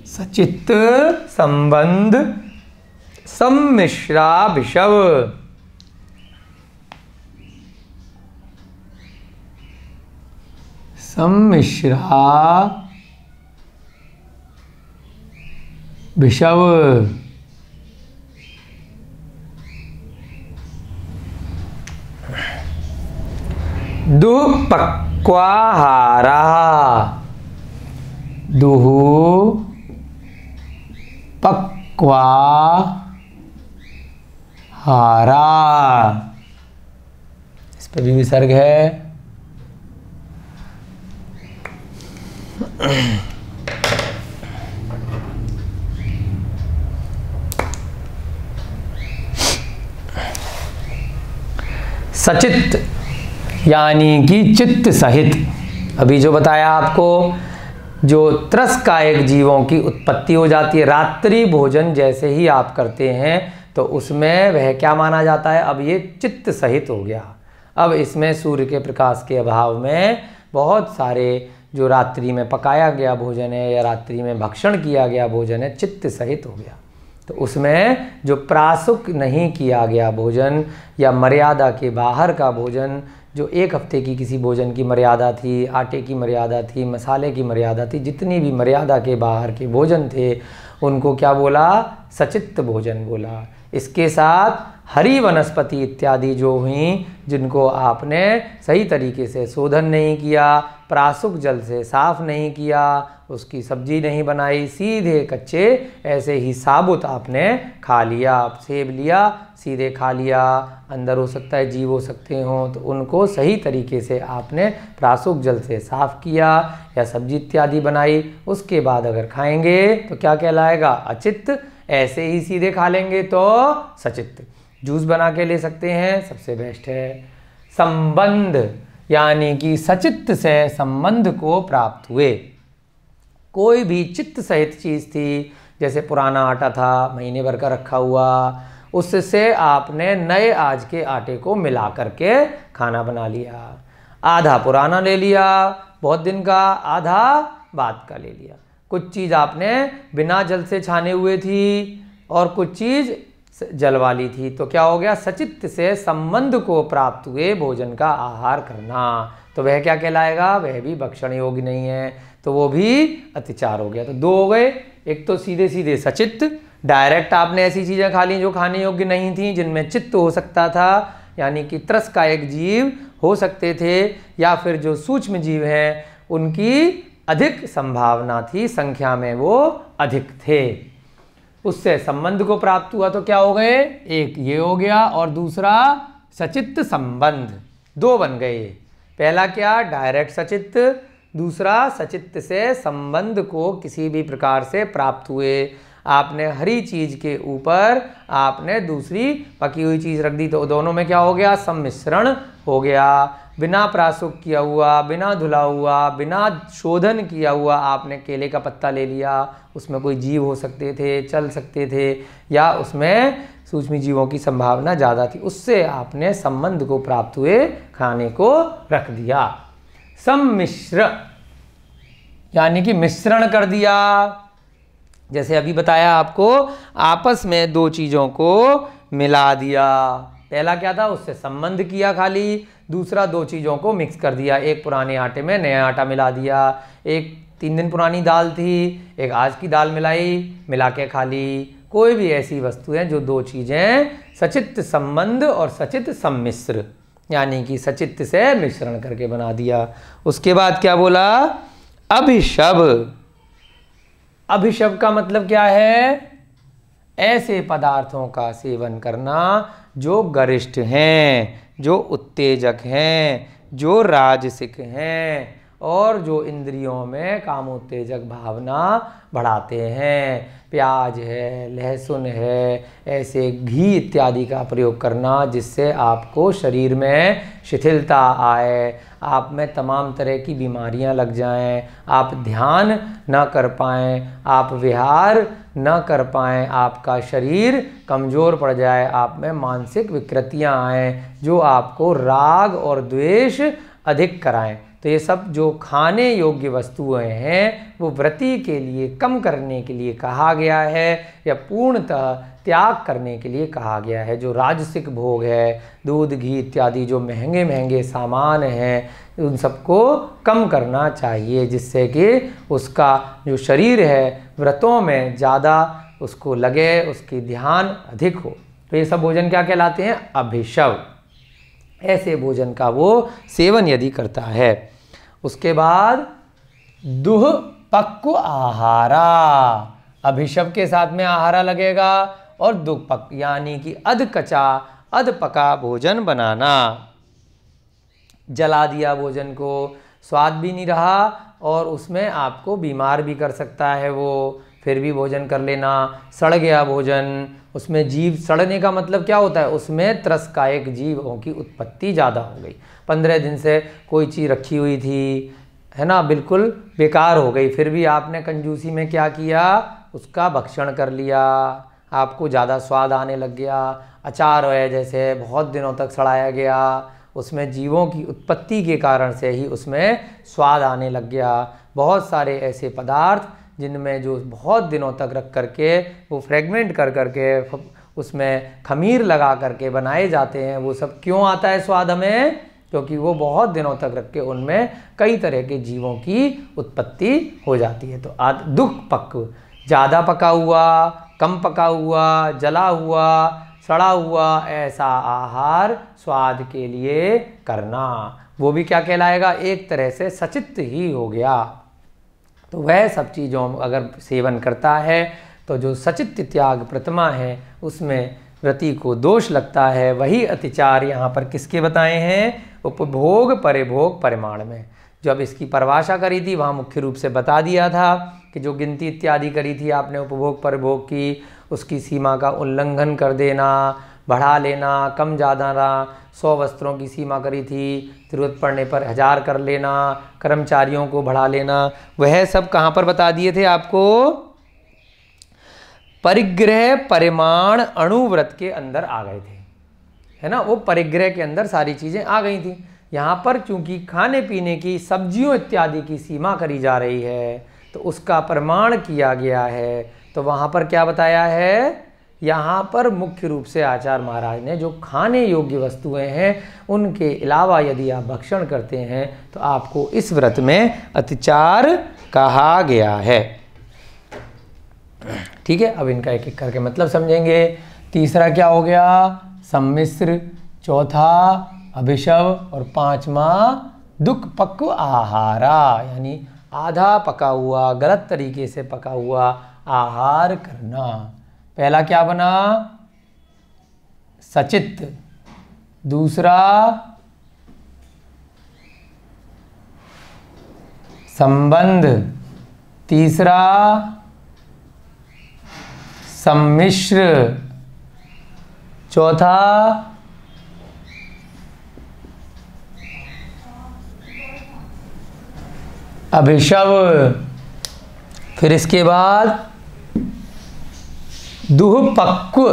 सचित्त संबंध सम्मिश्रा विषव। सम्मिश्रा विषव। दुःपक्वाहारा, दुः पक्वाहारा, इस पे भी विसर्ग है। सचित्त यानी कि चित्त सहित। अभी जो बताया आपको, जो त्रस्कायक जीवों की उत्पत्ति हो जाती है रात्रि भोजन जैसे ही आप करते हैं तो उसमें वह क्या माना जाता है, अब ये चित्त सहित हो गया। अब इसमें सूर्य के प्रकाश के अभाव में बहुत सारे जो रात्रि में पकाया गया भोजन है या रात्रि में भक्षण किया गया भोजन है, चित्त सहित हो गया। तो उसमें जो प्रासुक नहीं किया गया भोजन या मर्यादा के बाहर का भोजन, जो एक हफ्ते की किसी भोजन की मर्यादा थी, आटे की मर्यादा थी, मसाले की मर्यादा थी, जितनी भी मर्यादा के बाहर के भोजन थे उनको क्या बोला, सचित्त भोजन बोला। इसके साथ हरी वनस्पति इत्यादि जो हुई, जिनको आपने सही तरीके से शोधन नहीं किया, प्रासुक जल से साफ नहीं किया, उसकी सब्जी नहीं बनाई, सीधे कच्चे ऐसे ही साबुत आपने खा लिया, सेब लिया सीधे खा लिया, अंदर हो सकता है जीव हो सकते हों, तो उनको सही तरीके से आपने प्रासुक जल से साफ किया या सब्जी इत्यादि बनाई, उसके बाद अगर खाएंगे तो क्या कहलाएगा, अचित्त। ऐसे ही सीधे खा लेंगे तो सचित्त। जूस बना के ले सकते हैं, सबसे बेस्ट है। संबंध यानी कि सचित्त से संबंध को प्राप्त हुए। कोई भी चित्त सहित चीज़ थी, जैसे पुराना आटा था महीने भर का रखा हुआ, उससे आपने नए आज के आटे को मिला करके खाना बना लिया। आधा पुराना ले लिया बहुत दिन का, आधा बाद का ले लिया। कुछ चीज़ आपने बिना जल से छाने हुए थी और कुछ चीज़ जल वाली थी, तो क्या हो गया, सचित्त से संबंध को प्राप्त हुए भोजन का आहार करना, तो वह क्या कहलाएगा, वह भी भक्षण योग्य नहीं है, तो वो भी अतिचार हो गया। तो दो हो गए, एक तो सीधे सीधे सचित्त, डायरेक्ट आपने ऐसी चीज़ें खा ली जो खाने योग्य नहीं थी, जिनमें चित्त हो सकता था, यानी कि त्रस्कायक जीव हो सकते थे, या फिर जो सूक्ष्म जीव हैं उनकी अधिक संभावना थी, संख्या में वो अधिक थे, उससे संबंध को प्राप्त हुआ। तो क्या हो गए, एक ये हो गया और दूसरा सचित्त संबंध, दो बन गए। पहला क्या, डायरेक्ट सचित्त, दूसरा सचित्त से संबंध को किसी भी प्रकार से प्राप्त हुए। आपने हरी चीज़ के ऊपर आपने दूसरी पकी हुई चीज़ रख दी, तो दोनों में क्या हो गया, सम्मिश्रण हो गया। बिना प्रासुक किया हुआ, बिना धुला हुआ, बिना शोधन किया हुआ आपने केले का पत्ता ले लिया, उसमें कोई जीव हो सकते थे, चल सकते थे, या उसमें सूक्ष्म जीवों की संभावना ज़्यादा थी, उससे आपने संबंध को प्राप्त हुए खाने को रख दिया। सम्मिश्र यानी कि मिश्रण कर दिया। जैसे अभी बताया आपको, आपस में दो चीज़ों को मिला दिया। पहला क्या था, उससे संबंध किया खाली, दूसरा दो चीज़ों को मिक्स कर दिया, एक पुराने आटे में नया आटा मिला दिया, एक 3 दिन पुरानी दाल थी, एक आज की दाल मिला के खा ली। कोई भी ऐसी वस्तु है जो दो चीज़ें सचित्त संबंध और सचित्त सम्मिश्र, यानी कि सचित्त से मिश्रण करके बना दिया। उसके बाद क्या बोला, अभिशव। अभिशव का मतलब क्या है, ऐसे पदार्थों का सेवन करना जो गरिष्ठ हैं, जो उत्तेजक हैं, जो राजसिक हैं, और जो इंद्रियों में कामोत्तेजक भावना बढ़ाते हैं। प्याज है, लहसुन है, ऐसे घी इत्यादि का प्रयोग करना जिससे आपको शरीर में शिथिलता आए, आप में तमाम तरह की बीमारियां लग जाएं, आप ध्यान न कर पाएं, आप विहार न कर पाएं, आपका शरीर कमज़ोर पड़ जाए, आप में मानसिक विकृतियां आएँ जो आपको राग और द्वेष अधिक कराएं। तो ये सब जो खाने योग्य वस्तुएं हैं वो व्रती के लिए कम करने के लिए कहा गया है या पूर्णतः त्याग करने के लिए कहा गया है। जो राजसिक भोग है, दूध घी इत्यादि जो महंगे महंगे सामान हैं, उन सबको कम करना चाहिए जिससे कि उसका जो शरीर है व्रतों में ज़्यादा उसको लगे, उसकी ध्यान अधिक हो। तो ये सब भोजन क्या कहलाते हैं? अभिशव। ऐसे भोजन का वो सेवन यदि करता है। उसके बाद दुःपक्व आहारा, अभिशव के साथ में आहारा लगेगा, और दुःपक्व यानी कि अधकचा अध पका भोजन बनाना। जला दिया भोजन को, स्वाद भी नहीं रहा और उसमें आपको बीमार भी कर सकता है वो, फिर भी भोजन कर लेना। सड़ गया भोजन, उसमें जीव, सड़ने का मतलब क्या होता है? उसमें त्रसकायक जीवों की उत्पत्ति ज़्यादा हो गई। 15 दिन से कोई चीज़ रखी हुई थी, है ना, बिल्कुल बेकार हो गई, फिर भी आपने कंजूसी में क्या किया? उसका भक्षण कर लिया, आपको ज़्यादा स्वाद आने लग गया। अचार है जैसे बहुत दिनों तक सड़ाया गया, उसमें जीवों की उत्पत्ति के कारण से ही उसमें स्वाद आने लग गया। बहुत सारे ऐसे पदार्थ जिनमें जो बहुत दिनों तक रख करके वो फ्रेगमेंट कर करके उसमें खमीर लगा करके बनाए जाते हैं, वो सब क्यों आता है स्वाद हमें? क्योंकि वो बहुत दिनों तक रख के उनमें कई तरह के जीवों की उत्पत्ति हो जाती है। तो दुःपक्व, ज़्यादा पका हुआ, कम पका हुआ, जला हुआ, सड़ा हुआ, ऐसा आहार स्वाद के लिए करना, वो भी क्या कहलाएगा? एक तरह से सचित्त ही हो गया। तो वह सब चीज़ों अगर सेवन करता है तो जो सचित्त त्याग प्रतिमा है उसमें व्रती को दोष लगता है। वही अतिचार यहाँ पर किसके बताए हैं? उपभोग परिभोग परिमाण में। जो अब इसकी परिभाषा करी थी वहाँ मुख्य रूप से बता दिया था कि जो गिनती इत्यादि करी थी आपने उपभोग परिभोग की, उसकी सीमा का उल्लंघन कर देना, बढ़ा लेना, कम ज़्यादा ना, 100 वस्त्रों की सीमा करी थी, ज़रूरत पड़ने पर 1000 कर लेना, कर्मचारियों को बढ़ा लेना, वह सब कहाँ पर बता दिए थे आपको? परिग्रह परिमाण अणुव्रत के अंदर आ गए थे, है ना। वो परिग्रह के अंदर सारी चीज़ें आ गई थी। यहाँ पर चूंकि खाने पीने की सब्जियों इत्यादि की सीमा करी जा रही है तो उसका प्रमाण किया गया है। तो वहाँ पर क्या बताया है? यहाँ पर मुख्य रूप से आचार्य महाराज ने जो खाने योग्य वस्तुएं हैं उनके अलावा यदि आप भक्षण करते हैं तो आपको इस व्रत में अतिचार कहा गया है। ठीक है, अब इनका एक एक करके मतलब समझेंगे। तीसरा क्या हो गया? सम्मिश्र, चौथा अभिशव और पांचवा दुःपक्व आहारा, यानी आधा पका हुआ, गलत तरीके से पका हुआ आहार करना। पहला क्या बना? सचित्त, दूसरा संबंध, तीसरा सम्मिश्र, चौथा अभिशव, फिर इसके बाद दुःपक्व,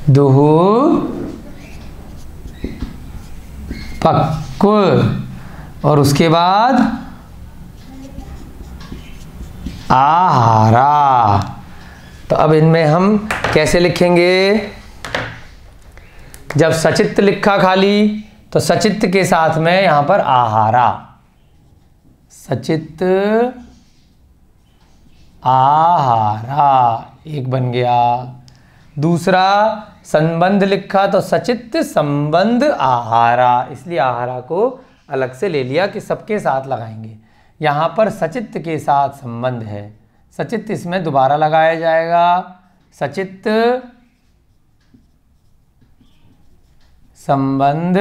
दुःपक्व, और उसके बाद आहारा। तो अब इनमें हम कैसे लिखेंगे? जब सचित्त लिखा खाली तो सचित्त के साथ में यहां पर आहारा, सचित्त आहारा एक बन गया। दूसरा संबंध लिखा तो सचित्त संबंध आहारा, इसलिए आहारा को अलग से ले लिया कि सबके साथ लगाएंगे। यहाँ पर सचित्त के साथ संबंध है, सचित्त इसमें दोबारा लगाया जाएगा, सचित्त संबंध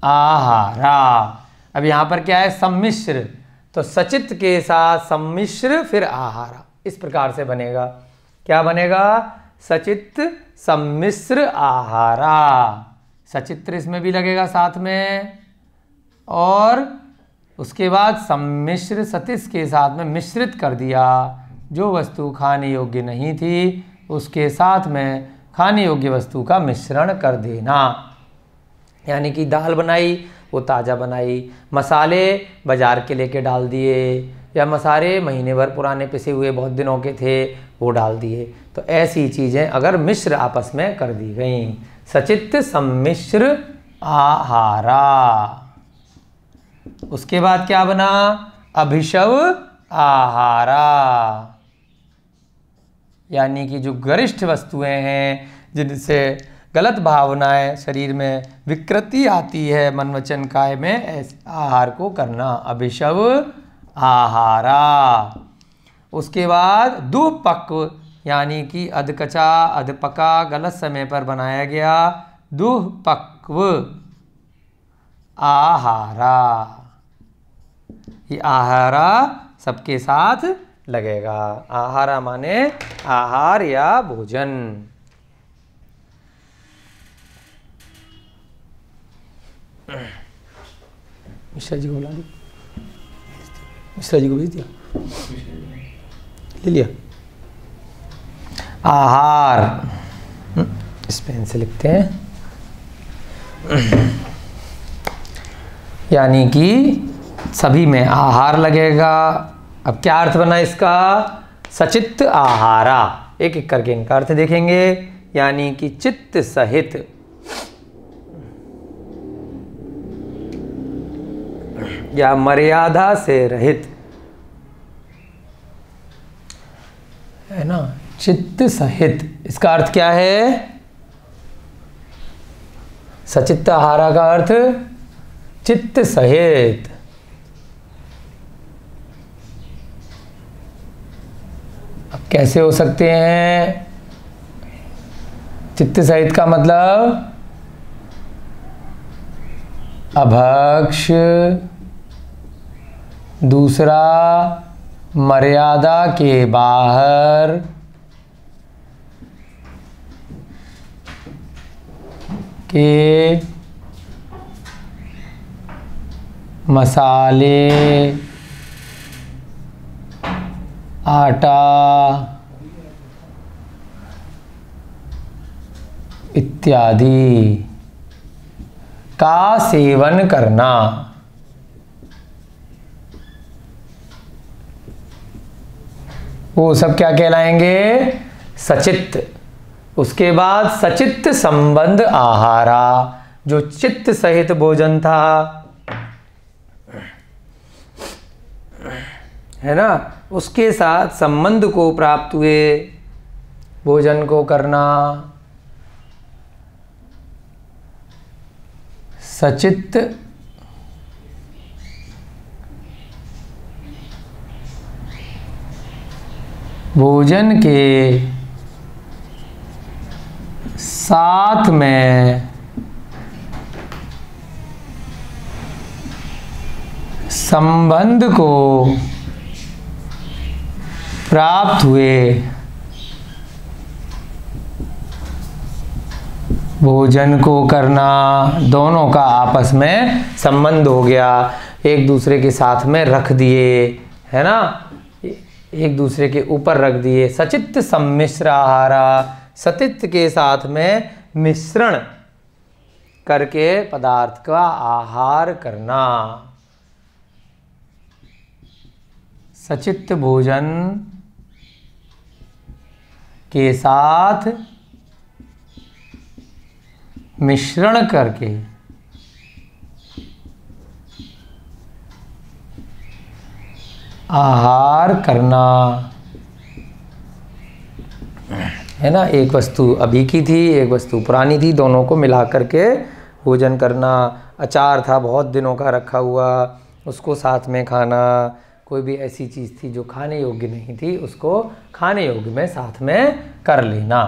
आहारा। अब यहाँ पर क्या है, सम्मिश्र, तो सचित्त के साथ सम्मिश्र फिर आहारा, इस प्रकार से बनेगा। क्या बनेगा, सचित्त सम्मिश्र आहारा। सचित्र इसमें भी लगेगा साथ में, और उसके बाद सम्मिश्र सतिश के साथ में मिश्रित कर दिया। जो वस्तु खाने योग्य नहीं थी उसके साथ में खाने योग्य वस्तु का मिश्रण कर देना। यानी कि दाल बनाई, वो ताज़ा बनाई, मसाले बाज़ार के लेके डाल दिए, या मसाले महीने भर पुराने पिसे हुए बहुत दिनों के थे वो डाल दिए। तो ऐसी चीज़ें अगर मिश्र आपस में कर दी गई, सचित्त सम्मिश्र आहारा। उसके बाद क्या बना, अभिशव आहारा। यानी कि जो गरिष्ठ वस्तुएं हैं जिनसे गलत भावनाएं शरीर में विकृति आती है मन वचन काया में, ऐसे आहार को करना, अभिशव आहारा। उसके बाद दुपक्व, यानी कि अधकचा अधपका गलत समय पर बनाया गया, दुपक्व आहारा। ये आहारा सबके साथ लगेगा। आहारा माने आहार या भोजन। मिश्रा जी को बुला दी, मिश्रा जी को भेज दिया, ले लिया। आहार, इस पेन से लिखते हैं, यानी कि सभी में आहार लगेगा। अब क्या अर्थ बना इसका, सचित्त आहारा। एक एक करके इनका अर्थ देखेंगे। यानी कि चित्त सहित, या मर्यादा से रहित, है ना, चित्त सहित। इसका अर्थ क्या है, सचित्त आहारा का अर्थ चित्त सहित। अब कैसे हो सकते हैं, चित्त सहित का मतलब अभक्ष, दूसरा मर्यादा के बाहर, के मसाले, आटा इत्यादि का सेवन करना। वो सब क्या कहलाएंगे, सचित्त। उसके बाद सचित्त संबंध आहारा, जो चित्त सहित भोजन था, है ना, उसके साथ संबंध को प्राप्त हुए भोजन को करना। सचित्त भोजन के साथ में संबंध को प्राप्त हुए भोजन को करना। दोनों का आपस में संबंध हो गया, एक दूसरे के साथ में रख दिए, है ना, एक दूसरे के ऊपर रख दिए। सचित्त सम्मिश्र आहारा, सचित्त के साथ में मिश्रण करके पदार्थ का आहार करना। सचित्त भोजन के साथ मिश्रण करके आहार करना, है ना। एक वस्तु अभी की थी, एक वस्तु पुरानी थी, दोनों को मिला करके भोजन करना। अचार था बहुत दिनों का रखा हुआ, उसको साथ में खाना। कोई भी ऐसी चीज़ थी जो खाने योग्य नहीं थी, उसको खाने योग्य में साथ में कर लेना।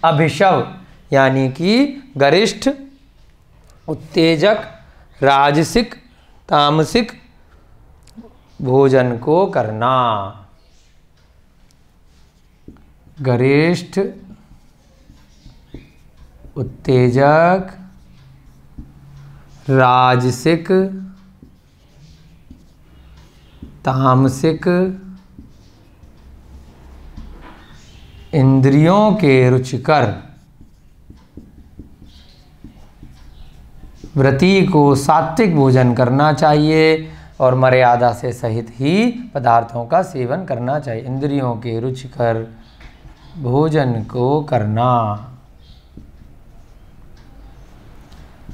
अभिशव यानी कि गरिष्ठ, उत्तेजक, राजसिक, तामसिक भोजन को करना। गरिष्ठ, उत्तेजक, राजसिक, तामसिक, इंद्रियों के रुचिकर व्रती को सात्विक भोजन करना चाहिए और मर्यादा से सहित ही पदार्थों का सेवन करना चाहिए। इंद्रियों के रुचिकर भोजन को करना।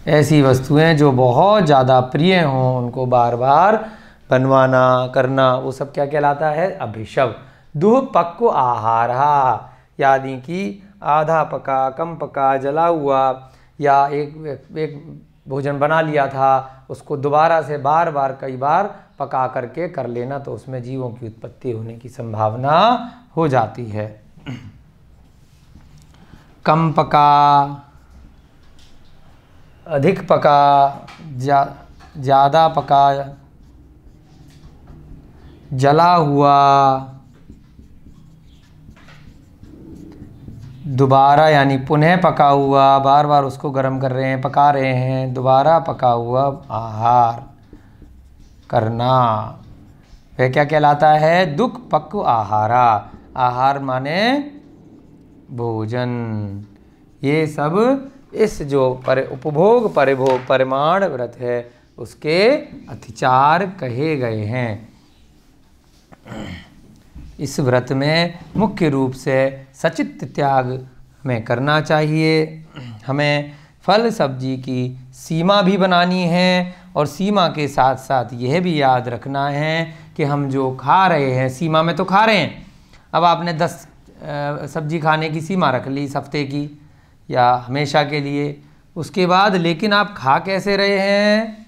ऐसी वस्तुएं जो बहुत ज़्यादा प्रिय हों उनको बार बार बनवाना करना, वो सब क्या कहलाता है? अभिशव। दुःपक्व आहार, यानी कि आधा पका, कम पका, जला हुआ या एक भोजन बना लिया था, उसको दोबारा से बार बार कई बार पका करके कर लेना, तो उसमें जीवों की उत्पत्ति होने की संभावना हो जाती है। कम पका, अधिक पका, ज़्यादा पका, जला हुआ, दोबारा यानी पुनः पका हुआ, बार बार उसको गर्म कर रहे हैं, पका रहे हैं, दोबारा पका हुआ आहार करना, वह क्या कहलाता है? दुःपक्व आहारा। आहार माने भोजन। ये सब इस जो उपभोग परिभोग परिमाण व्रत है उसके अतिचार कहे गए हैं। इस व्रत में मुख्य रूप से सचित्त त्याग हमें करना चाहिए। हमें फल सब्जी की सीमा भी बनानी है और सीमा के साथ साथ यह भी याद रखना है कि हम जो खा रहे हैं, सीमा में तो खा रहे हैं। अब आपने 10 सब्जी खाने की सीमा रख ली इस हफ्ते की या हमेशा के लिए, उसके बाद लेकिन आप खा कैसे रहे हैं?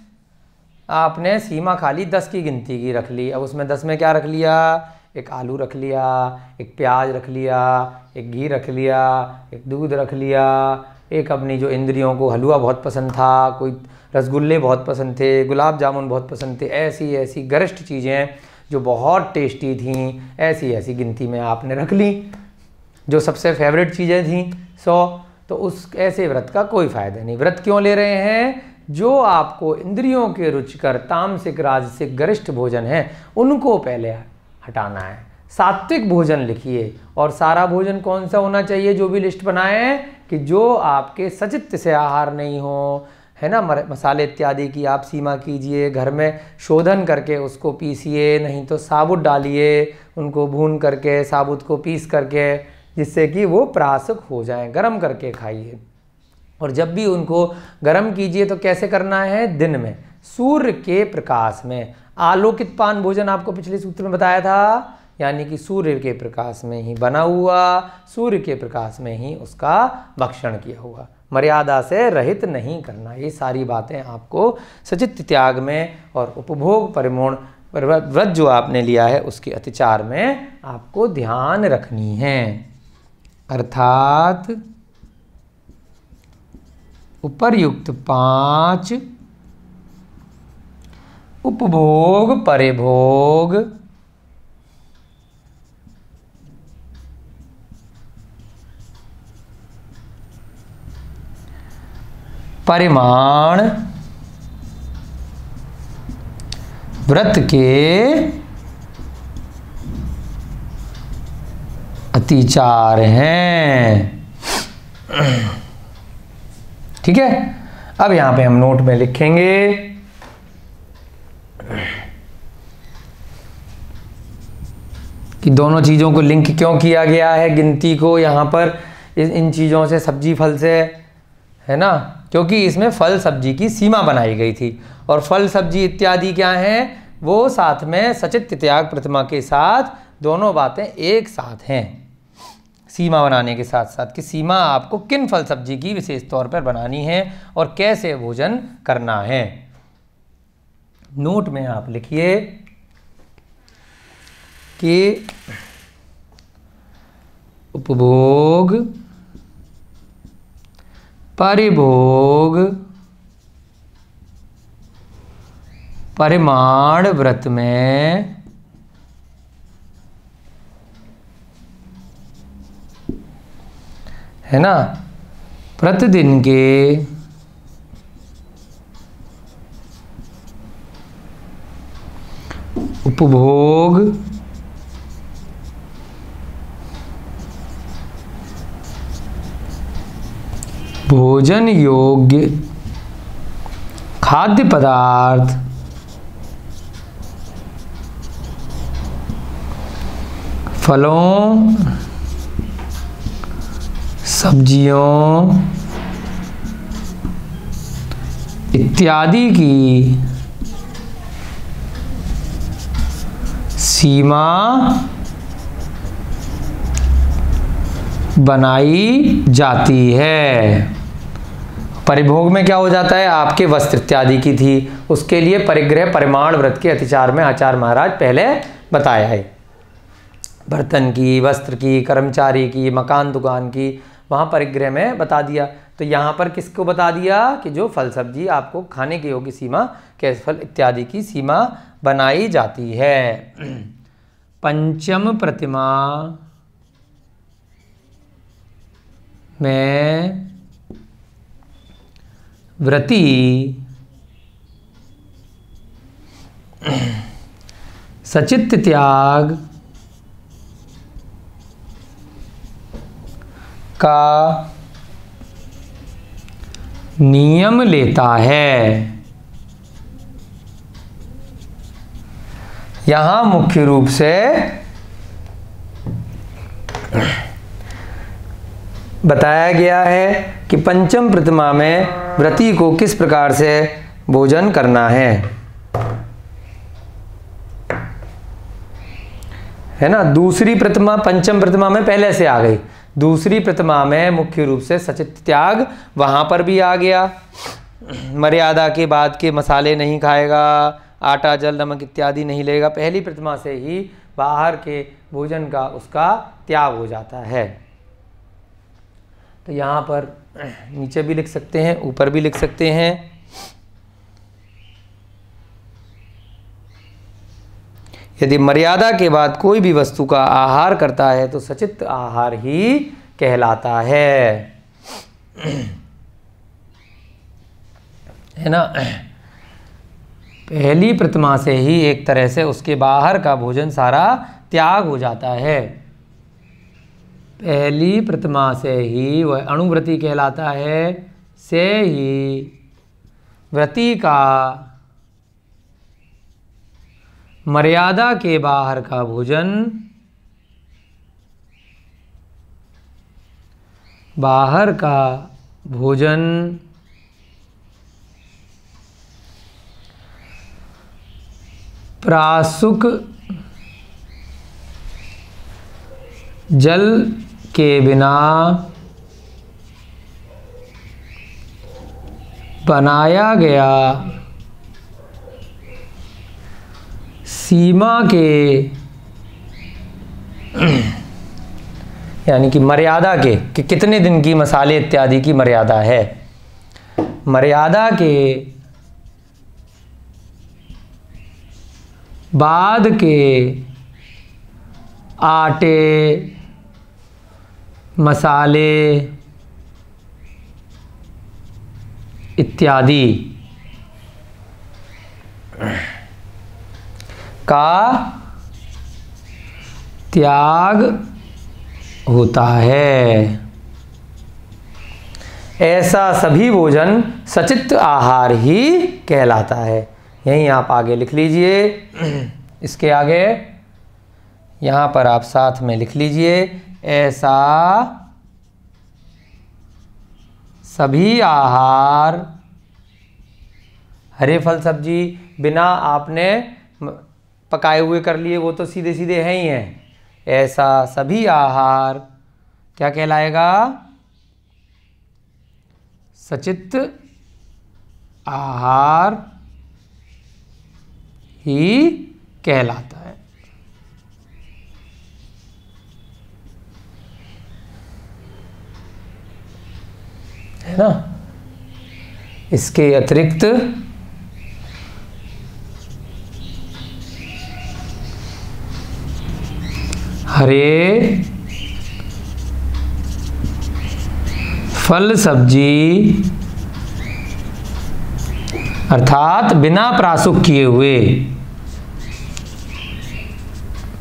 आपने सीमा खाली 10 की गिनती की रख ली। अब उसमें 10 में क्या रख लिया? एक आलू रख लिया, एक प्याज रख लिया, एक घी रख लिया, एक दूध रख लिया, एक अपनी जो इंद्रियों को हलवा बहुत पसंद था, कोई रसगुल्ले बहुत पसंद थे, गुलाब जामुन बहुत पसंद थे, ऐसी ऐसी गरिष्ठ चीज़ें जो बहुत टेस्टी थीं, ऐसी ऐसी गिनती में आपने रख ली जो सबसे फेवरेट चीज़ें थीं 100। तो उस ऐसे व्रत का कोई फ़ायदा नहीं। व्रत क्यों ले रहे हैं? जो आपको इंद्रियों के रुचिकर तामसिक राजसिक गरिष्ठ भोजन है उनको पहले हटाना है। सात्विक भोजन लिखिए, और सारा भोजन कौन सा होना चाहिए जो भी लिस्ट बनाए कि जो आपके सचित्त से आहार नहीं हो, है ना। मसाले इत्यादि की आप सीमा कीजिए, घर में शोधन करके उसको पीसिए, नहीं तो साबुत डालिए, उनको भून करके साबुत को पीस करके, जिससे कि वो प्रासक हो जाएं, गरम करके खाइए। और जब भी उनको गरम कीजिए तो कैसे करना है? दिन में सूर्य के प्रकाश में। आलोकित पान भोजन आपको पिछले सूत्र में बताया था, यानी कि सूर्य के प्रकाश में ही बना हुआ, सूर्य के प्रकाश में ही उसका भक्षण किया हुआ, मर्यादा से रहित नहीं करना। ये सारी बातें आपको सचित्त त्याग में और उपभोग परिमोण व्रत जो आपने लिया है उसके अतिचार में आपको ध्यान रखनी है। अर्थात उपर्युक्त 5 उपभोग परिभोग परिमाण व्रत के अतिचार हैं। ठीक है, अब यहां पे हम नोट में लिखेंगे कि दोनों चीज़ों को लिंक क्यों किया गया है, गिनती को यहाँ पर इन चीज़ों से, सब्जी फल से, है ना, क्योंकि इसमें फल सब्जी की सीमा बनाई गई थी। और फल सब्जी इत्यादि क्या हैं? वो साथ में सचित्त त्याग प्रतिमा के साथ दोनों बातें एक साथ हैं। सीमा बनाने के साथ साथ कि सीमा आपको किन फल सब्जी की विशेष तौर पर बनानी है और कैसे भोजन करना है। नोट में आप लिखिए कि उपभोग, परिभोग, परिमाण व्रत में है ना, प्रतिदिन के उपभोग, भोजन योग्य खाद्य पदार्थ फलों, सब्जियों इत्यादि की सीमा बनाई जाती है। परिभोग में क्या हो जाता है, आपके वस्त्र इत्यादि की थी, उसके लिए परिग्रह परिमाण व्रत के अतिचार में आचार्य महाराज पहले बताया है। बर्तन की, वस्त्र की, कर्मचारी की, मकान दुकान की, वहाँ परिग्रह में बता दिया। तो यहाँ पर किसको बता दिया कि जो फल सब्जी आपको खाने के योग्य सीमा, कैसे फल इत्यादि की सीमा बनाई जाती है। पंचम प्रतिमा में व्रती सचित्त त्याग का नियम लेता है। यहाँ मुख्य रूप से बताया गया है कि पंचम प्रतिमा में व्रती को किस प्रकार से भोजन करना है ना। दूसरी प्रतिमा, पंचम प्रतिमा में पहले से आ गई, दूसरी प्रतिमा में मुख्य रूप से सचित्त त्याग वहाँ पर भी आ गया। मर्यादा के बाद के मसाले नहीं खाएगा, आटा जल नमक इत्यादि नहीं लेगा, पहली प्रतिमा से ही बाहर के भोजन का उसका त्याग हो जाता है। तो यहाँ पर नीचे भी लिख सकते हैं, ऊपर भी लिख सकते हैं। यदि मर्यादा के बाद कोई भी वस्तु का आहार करता है तो सचित्त आहार ही कहलाता है ना। पहली प्रतिमा से ही एक तरह से उसके बाहर का भोजन सारा त्याग हो जाता है। पहली प्रतिमा से ही वह अणुव्रती कहलाता है, से ही व्रती का मर्यादा के बाहर का भोजन, बाहर का भोजन प्रासुक जल के बिना बनाया गया सीमा के यानी कि मर्यादा के कि कितने दिन की मसाले इत्यादि की मर्यादा है, मर्यादा के बाद के आटे मसाले इत्यादि का त्याग होता है। ऐसा सभी भोजन सचित्त आहार ही कहलाता है। यहीं आप आगे लिख लीजिए, इसके आगे यहाँ पर आप साथ में लिख लीजिए, ऐसा सभी आहार, हरे फल सब्जी बिना आपने पकाए हुए कर लिए, वो तो सीधे सीधे हैं ही हैं। ऐसा सभी आहार क्या कहलाएगा, सचित्त आहार ही कहलाता है। है ना। इसके अतिरिक्त हरे फल सब्जी अर्थात बिना प्रासुक किए हुए,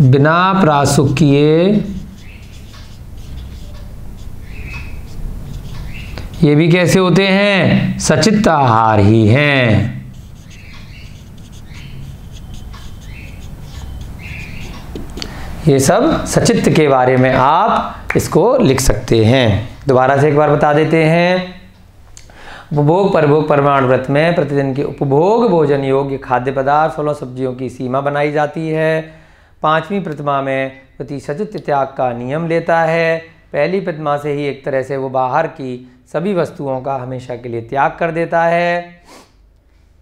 बिना प्रासुक किए, ये भी कैसे होते हैं? सचित्त आहार ही हैं। ये सब सचित्त के बारे में आप इसको लिख सकते हैं। दोबारा से एक बार बता देते हैं। उपभोग परभोग परमाणु व्रत में प्रतिदिन के उपभोग भोजन योग्य खाद्य पदार्थ 16 सब्जियों की सीमा बनाई जाती है। 5वीं प्रतिमा में प्रति सचित्त त्याग का नियम लेता है। पहली प्रतिमा से ही एक तरह से वो बाहर की सभी वस्तुओं का हमेशा के लिए त्याग कर देता है।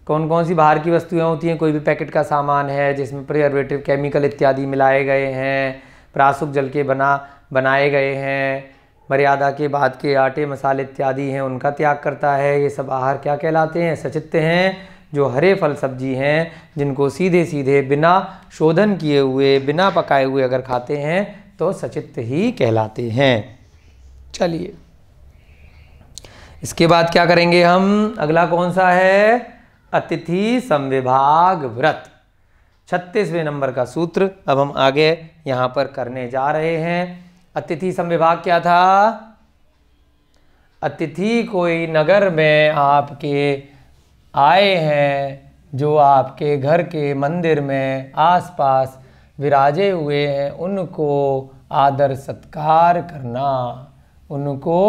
कौन कौन सी बाहर की वस्तुएं होती हैं? कोई भी पैकेट का सामान है जिसमें प्रिजर्वेटिव केमिकल इत्यादि मिलाए गए हैं, प्रासुक जल के बनाए गए हैं, मर्यादा के बाद के आटे मसाले इत्यादि हैं, उनका त्याग करता है। ये सब आहार क्या कहलाते हैं? सचित्त हैं। जो हरे फल सब्जी हैं जिनको सीधे सीधे बिना शोधन किए हुए, बिना पकाए हुए अगर खाते हैं तो सचित्त ही कहलाते हैं। चलिए इसके बाद क्या करेंगे हम? अगला कौन सा है? अतिथि समविभाग व्रत, 36वें नंबर का सूत्र अब हम आगे यहाँ पर करने जा रहे हैं। अतिथि समविभाग क्या था? अतिथि कोई नगर में आपके आए हैं, जो आपके घर के मंदिर में आसपास विराजे हुए हैं, उनको आदर सत्कार करना, उनको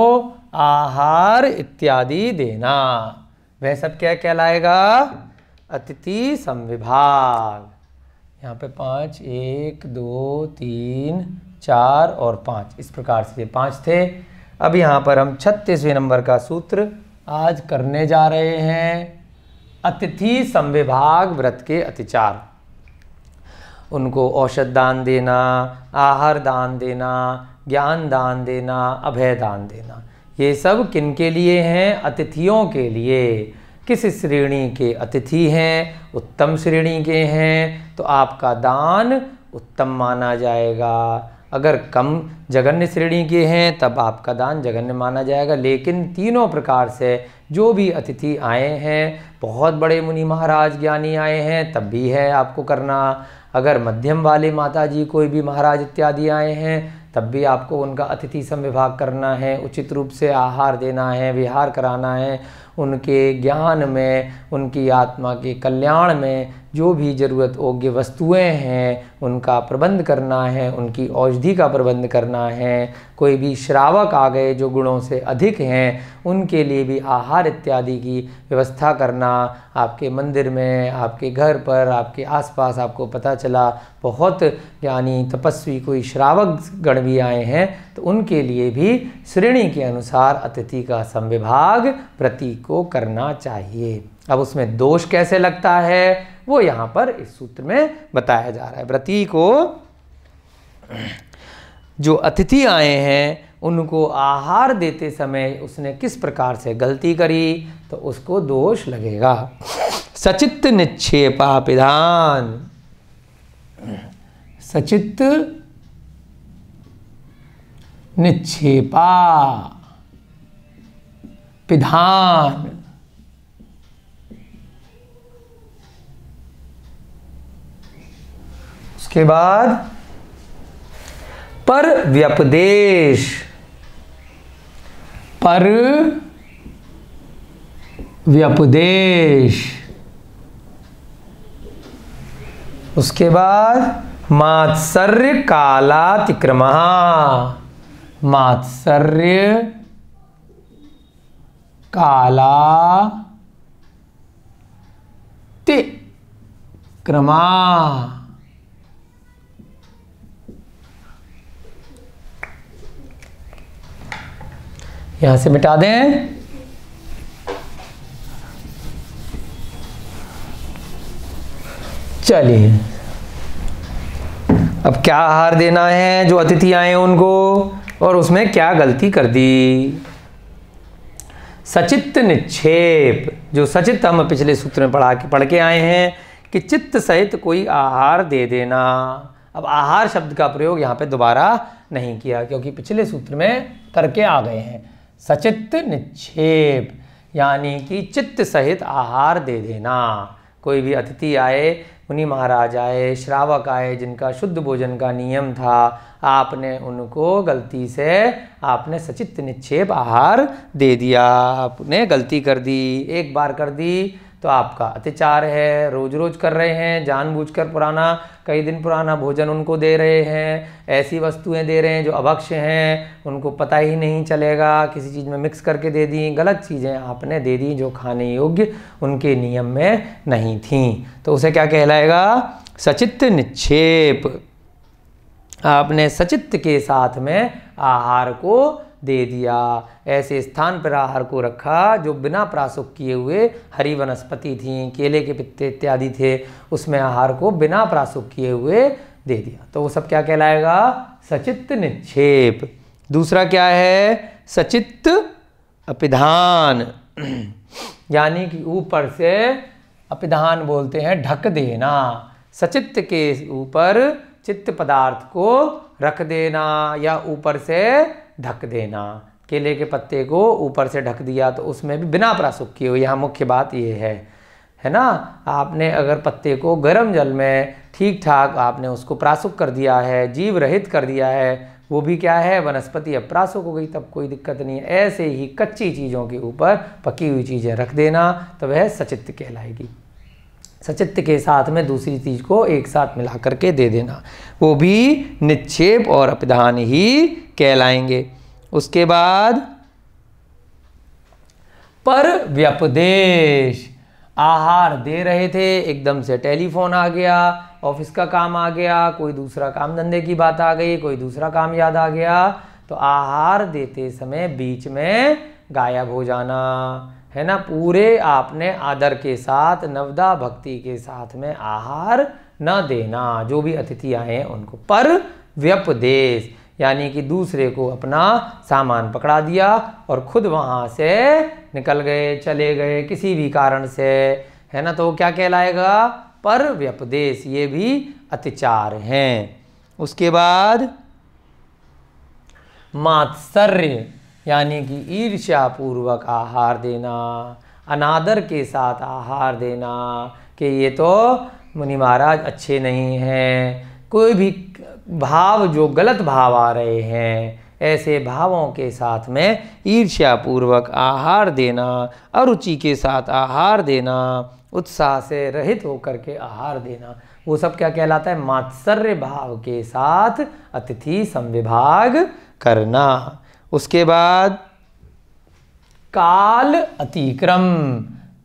आहार इत्यादि देना, वह सब क्या कहलाएगा? अतिथि समविभाग। यहाँ पे 5, 1, 2, 3, 4 और 5 इस प्रकार से 5 थे। अब यहाँ पर हम 36वें नंबर का सूत्र आज करने जा रहे हैं। अतिथि समविभाग व्रत के अतिचार, उनको औषध दान देना, आहार दान देना, ज्ञान दान देना, अभय दान देना, ये सब किन के लिए हैं? अतिथियों के लिए। किस श्रेणी के अतिथि हैं? उत्तम श्रेणी के हैं तो आपका दान उत्तम माना जाएगा। अगर कम जघन्य श्रेणी के हैं तब आपका दान जघन्य माना जाएगा। लेकिन तीनों प्रकार से जो भी अतिथि आए हैं, बहुत बड़े मुनि महाराज ज्ञानी आए हैं तब भी है आपको करना। अगर मध्यम वाले माता जी कोई भी महाराज इत्यादि आए हैं तब भी आपको उनका अतिथि समविभाग करना है, उचित रूप से आहार देना है, विहार कराना है, उनके ज्ञान में, उनकी आत्मा के कल्याण में जो भी ज़रूरत योग्य वस्तुएं हैं उनका प्रबंध करना है, उनकी औषधि का प्रबंध करना है। कोई भी श्रावक आ गए जो गुणों से अधिक हैं उनके लिए भी आहार इत्यादि की व्यवस्था करना। आपके मंदिर में, आपके घर पर, आपके आसपास आपको पता चला बहुत ज्ञानी तपस्वी कोई श्रावक गण भी आए हैं तो उनके लिए भी श्रेणी के अनुसार अतिथि का समविभाग प्रति को करना चाहिए। अब उसमें दोष कैसे लगता है वो यहाँ पर इस सूत्र में बताया जा रहा है। व्रती को, जो अतिथि आए हैं उनको आहार देते समय उसने किस प्रकार से गलती करी तो उसको दोष लगेगा। सचित्त निक्षेपा पिधान, सचित्त निक्षेपा पिधान, उसके बाद पर व्यपदेश, पर व्यपदेश, उसके बाद मात्सर्य कालातिक्रमः, मात्सर्य कालातिक्रमः, यहां से मिटा दें। चलिए अब क्या आहार देना है जो अतिथि आए उनको और उसमें क्या गलती कर दी। सचित्त निक्षेप, जो सचित्त हम पिछले सूत्र में पढ़ के आए हैं कि चित्त सहित कोई आहार दे देना। अब आहार शब्द का प्रयोग यहाँ पे दोबारा नहीं किया क्योंकि पिछले सूत्र में करके आ गए हैं। सचित्त निक्षेप यानी कि चित्त सहित आहार दे देना। कोई भी अतिथि आए, मुनि महाराज आए, श्रावक आए जिनका शुद्ध भोजन का नियम था, आपने उनको गलती से आपने सचित्त निक्षेप आहार दे दिया, आपने गलती कर दी, एक बार कर दी तो आपका अत्याचार है। रोज रोज कर रहे हैं, जानबूझकर पुराना, कई दिन पुराना भोजन उनको दे रहे हैं, ऐसी वस्तुएं दे रहे हैं जो अभक्ष्य हैं, उनको पता ही नहीं चलेगा, किसी चीज़ में मिक्स करके दे दी, गलत चीज़ें आपने दे दी जो खाने योग्य उनके नियम में नहीं थीं, तो उसे क्या कहलाएगा? सचित्त निक्षेप। आपने सचित्त के साथ में आहार को दे दिया। ऐसे स्थान पर आहार को रखा जो बिना प्रासुक किए हुए हरी वनस्पति थी, केले के पत्ते इत्यादि थे, उसमें आहार को बिना प्रासुक किए हुए दे दिया, तो वो सब क्या कहलाएगा? सचित्त निक्षेप। दूसरा क्या है? सचित्त अपिधान, यानी कि ऊपर से, अपिधान बोलते हैं ढक देना, सचित्त के ऊपर चित्त पदार्थ को रख देना या ऊपर से ढक देना। केले के पत्ते को ऊपर से ढक दिया तो उसमें भी बिना प्रासुक किए हुए, यहाँ मुख्य बात ये है ना। आपने अगर पत्ते को गर्म जल में ठीक ठाक आपने उसको प्रासुक कर दिया है, जीव रहित कर दिया है, वो भी क्या है? वनस्पति अप्रासुक हो गई, तब कोई दिक्कत नहीं है। ऐसे ही कच्ची चीज़ों के ऊपर पकी हुई चीज़ें रख देना तो वह सचित्त कहलाएगी। सचित्त के साथ में दूसरी चीज़ को एक साथ मिला करके दे देना, वो भी निक्षेप और अपिधान ही कहलाएंगे। उसके बाद पर व्यपदेश, आहार दे रहे थे, एकदम से टेलीफोन आ गया, ऑफिस का काम आ गया, कोई दूसरा काम धंधे की बात आ गई, कोई दूसरा काम याद आ गया, तो आहार देते समय बीच में गायब हो जाना, है ना। पूरे आपने आदर के साथ, नवदा भक्ति के साथ में आहार न देना, जो भी अतिथि आए हैं उनको। पर व्यपदेश यानी कि दूसरे को अपना सामान पकड़ा दिया और खुद वहाँ से निकल गए, चले गए किसी भी कारण से, है ना, तो क्या कहलाएगा? पर व्यपदेश, ये भी अत्याचार हैं। उसके बाद मात्सर्य यानी कि ईर्ष्या पूर्वक आहार देना, अनादर के साथ आहार देना कि ये तो मुनि महाराज अच्छे नहीं हैं, कोई भी भाव जो गलत भाव आ रहे हैं, ऐसे भावों के साथ में ईर्ष्या पूर्वक आहार देना, अरुचि के साथ आहार देना, उत्साह से रहित होकर के आहार देना, वो सब क्या कहलाता है? मात्सर्य भाव के साथ अतिथि संविभाग करना। उसके बाद काल अतिक्रम,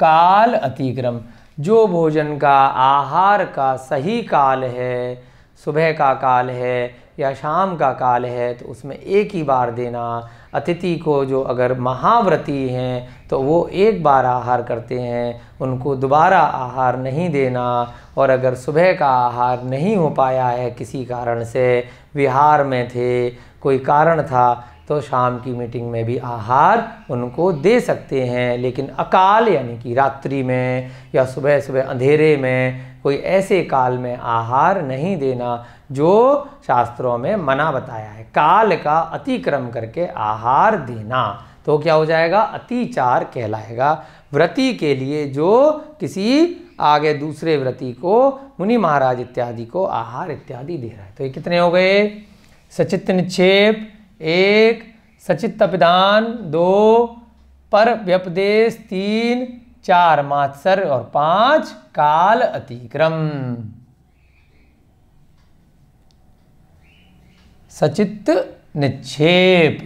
काल अतिक्रम, जो भोजन का, आहार का सही काल है, सुबह का काल है या शाम का काल है, तो उसमें एक ही बार देना। अतिथि को जो अगर महाव्रती हैं तो वो एक बार आहार करते हैं, उनको दोबारा आहार नहीं देना। और अगर सुबह का आहार नहीं हो पाया है, किसी कारण से विहार में थे, कोई कारण था, तो शाम की मीटिंग में भी आहार उनको दे सकते हैं, लेकिन अकाल यानी कि रात्रि में या सुबह सुबह अंधेरे में कोई ऐसे काल में आहार नहीं देना जो शास्त्रों में मना बताया है। काल का अतिक्रम करके आहार देना तो क्या हो जाएगा? अतिचार कहलाएगा। व्रती के लिए जो किसी आगे दूसरे व्रती को, मुनि महाराज इत्यादि को आहार इत्यादि दे रहा है। तो ये कितने हो गए? सचित्त निक्षेप 1, सचित्त अपिधान 2, पर व्यपदेश 3, 4 मात्सर्य और 5 काल अतिक्रम। सचित्त निक्षेप,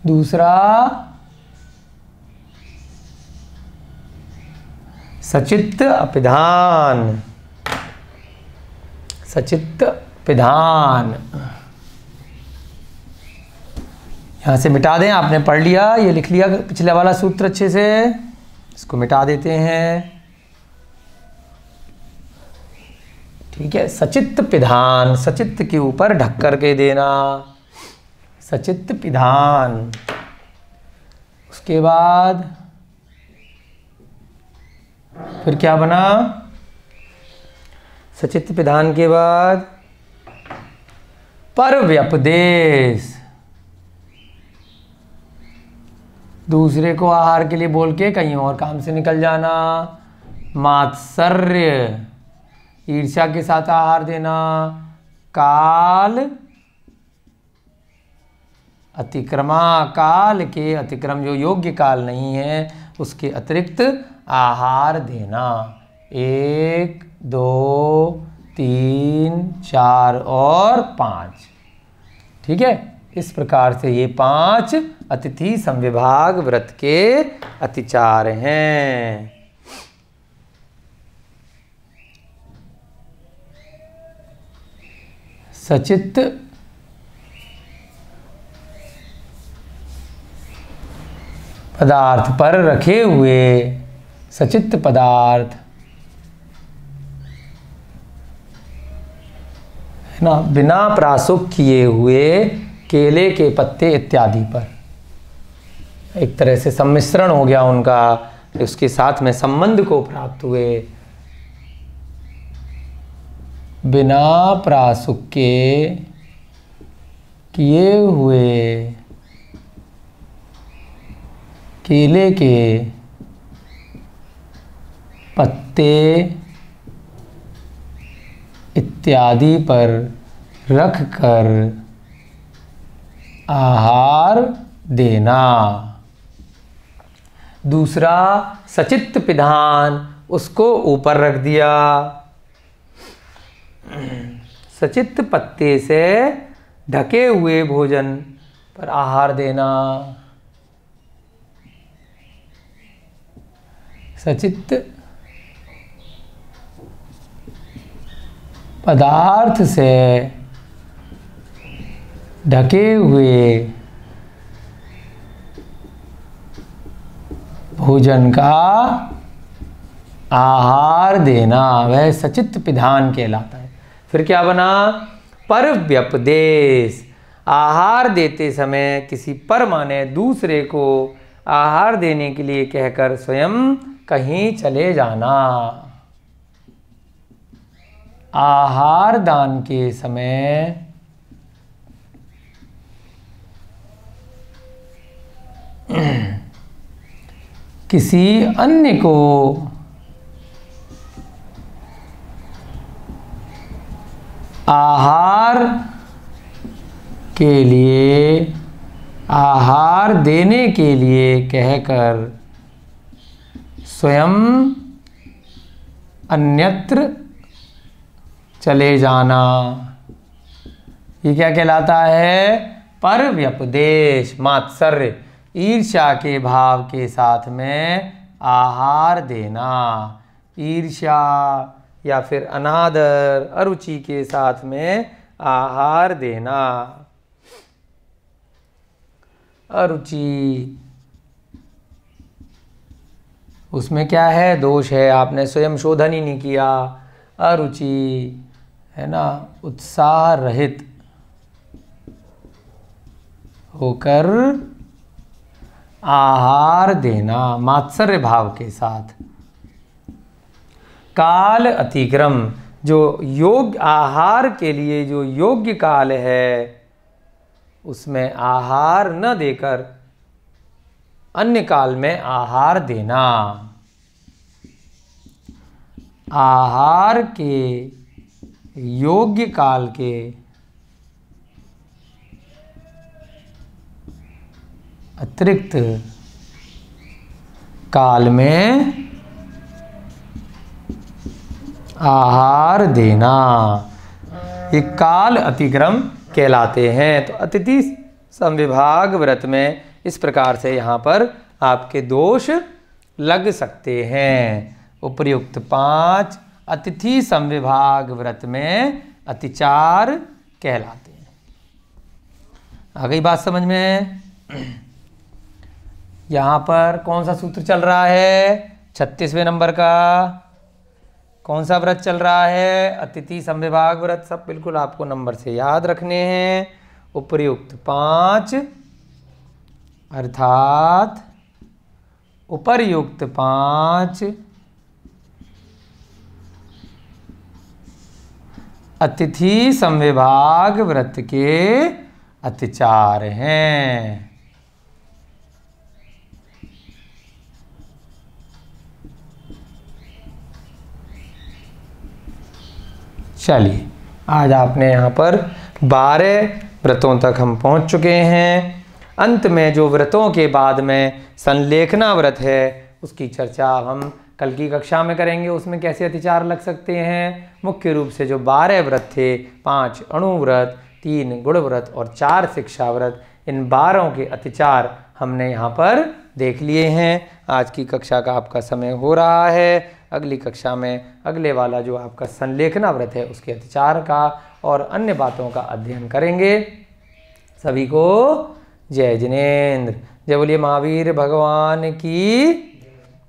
दूसरा सचित्त अपिधान, सचित्त अपिधान यहाँ से मिटा दें। आपने पढ़ लिया, ये लिख लिया पिछले वाला सूत्र अच्छे से, इसको मिटा देते हैं। ठीक है, सचित्त पिधान, सचित्त के ऊपर ढक कर के देना। सचित्त पिधान। उसके बाद फिर क्या बना? सचित्त पिधान के बाद परव्यपदेश, दूसरे को आहार के लिए बोल के कहीं और काम से निकल जाना। मात्सर्य, ईर्ष्या के साथ आहार देना। काल अतिक्रमा, काल के अतिक्रम, जो योग्य काल नहीं है उसके अतिरिक्त आहार देना। 1 2 3 4 और 5। ठीक है, इस प्रकार से ये 5 अतिथि संविभाग व्रत के अतिचार हैं। सचित्त पदार्थ पर रखे हुए सचित्त पदार्थ है ना, बिना प्रासुक किए हुए केले के पत्ते इत्यादि पर एक तरह से सम्मिश्रण हो गया उनका, उसके साथ में संबंध को प्राप्त हुए। बिना प्रासुक के किए हुए केले के पत्ते इत्यादि पर रखकर आहार देना। दूसरा सचित्त पिधान, उसको ऊपर रख दिया। सचित्त पत्ते से ढके हुए भोजन पर आहार देना। सचित्त पदार्थ से ढके हुए भोजन का आहार देना, वह सचित्त पिधान कहलाता है। फिर क्या बना? परव्यपदेश, आहार देते समय किसी पर माने दूसरे को आहार देने के लिए कहकर स्वयं कहीं चले जाना। आहार दान के समय किसी अन्य को आहार के लिए, आहार देने के लिए कहकर स्वयं अन्यत्र चले जाना, ये क्या कहलाता है? परव्यपदेश। मात्सर्य, ईर्ष्या के भाव के साथ में आहार देना। ईर्ष्या या फिर अनादर, अरुचि के साथ में आहार देना। अरुचि, उसमें क्या है? दोष है, आपने स्वयं शोधन ही नहीं किया। अरुचि है ना, उत्साह रहित होकर आहार देना मात्सर्य भाव के साथ। काल अतिक्रम, जो योग्य आहार के लिए जो योग्य काल है उसमें आहार न देकर अन्य काल में आहार देना। आहार के योग्य काल के अतिरिक्त काल में आहार देना, ये काल अतिक्रम कहलाते हैं। तो अतिथि संविभाग व्रत में इस प्रकार से यहाँ पर आपके दोष लग सकते हैं। उपर्युक्त 5 अतिथि संविभाग व्रत में अतिचार कहलाते हैं। आ गई बात समझ में? यहाँ पर कौन सा सूत्र चल रहा है? 36वें नंबर का कौन सा व्रत चल रहा है? अतिथि संविभाग व्रत। सब बिल्कुल आपको नंबर से याद रखने हैं। उपर्युक्त 5 अर्थात उपर्युक्त 5 अतिथि संविभाग व्रत के अतिचार हैं। चलिए, आज आपने यहाँ पर 12 व्रतों तक हम पहुँच चुके हैं। अंत में जो व्रतों के बाद में संलेखना व्रत है उसकी चर्चा हम कल की कक्षा में करेंगे। उसमें कैसे अतिचार लग सकते हैं। मुख्य रूप से जो 12 व्रत थे, 5 अणु व्रत, 3 गुण व्रत और 4 शिक्षा व्रत, इन 12 के अतिचार हमने यहाँ पर देख लिए हैं। आज की कक्षा का आपका समय हो रहा है। अगली कक्षा में अगले वाला जो आपका संलेखना व्रत है उसके अतिचार का और अन्य बातों का अध्ययन करेंगे। सभी को जय जिनेन्द्र। जय बोलिए महावीर भगवान की।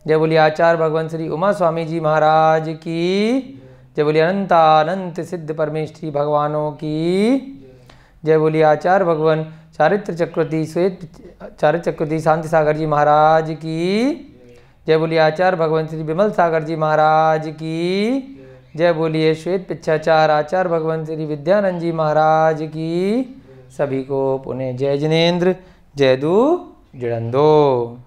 जय बोलिए आचार्य भगवान श्री उमा स्वामी जी महाराज की। जय बोलिए अनंतानंत सिद्ध परमेष्ठी भगवानों की। जय बोलिए आचार्य भगवान चारित्र चक्रवर्ती शांति सागर जी महाराज की। जय बोलिए आचार्य भगवान श्री विमल सागर जी महाराज की। जय बोलिए श्वेत पिच्छाचार्य आचार्य भगवान श्री विद्यानंद जी महाराज की। सभी को पुनः जय जिनेन्द्र, जय दू जिणंदो।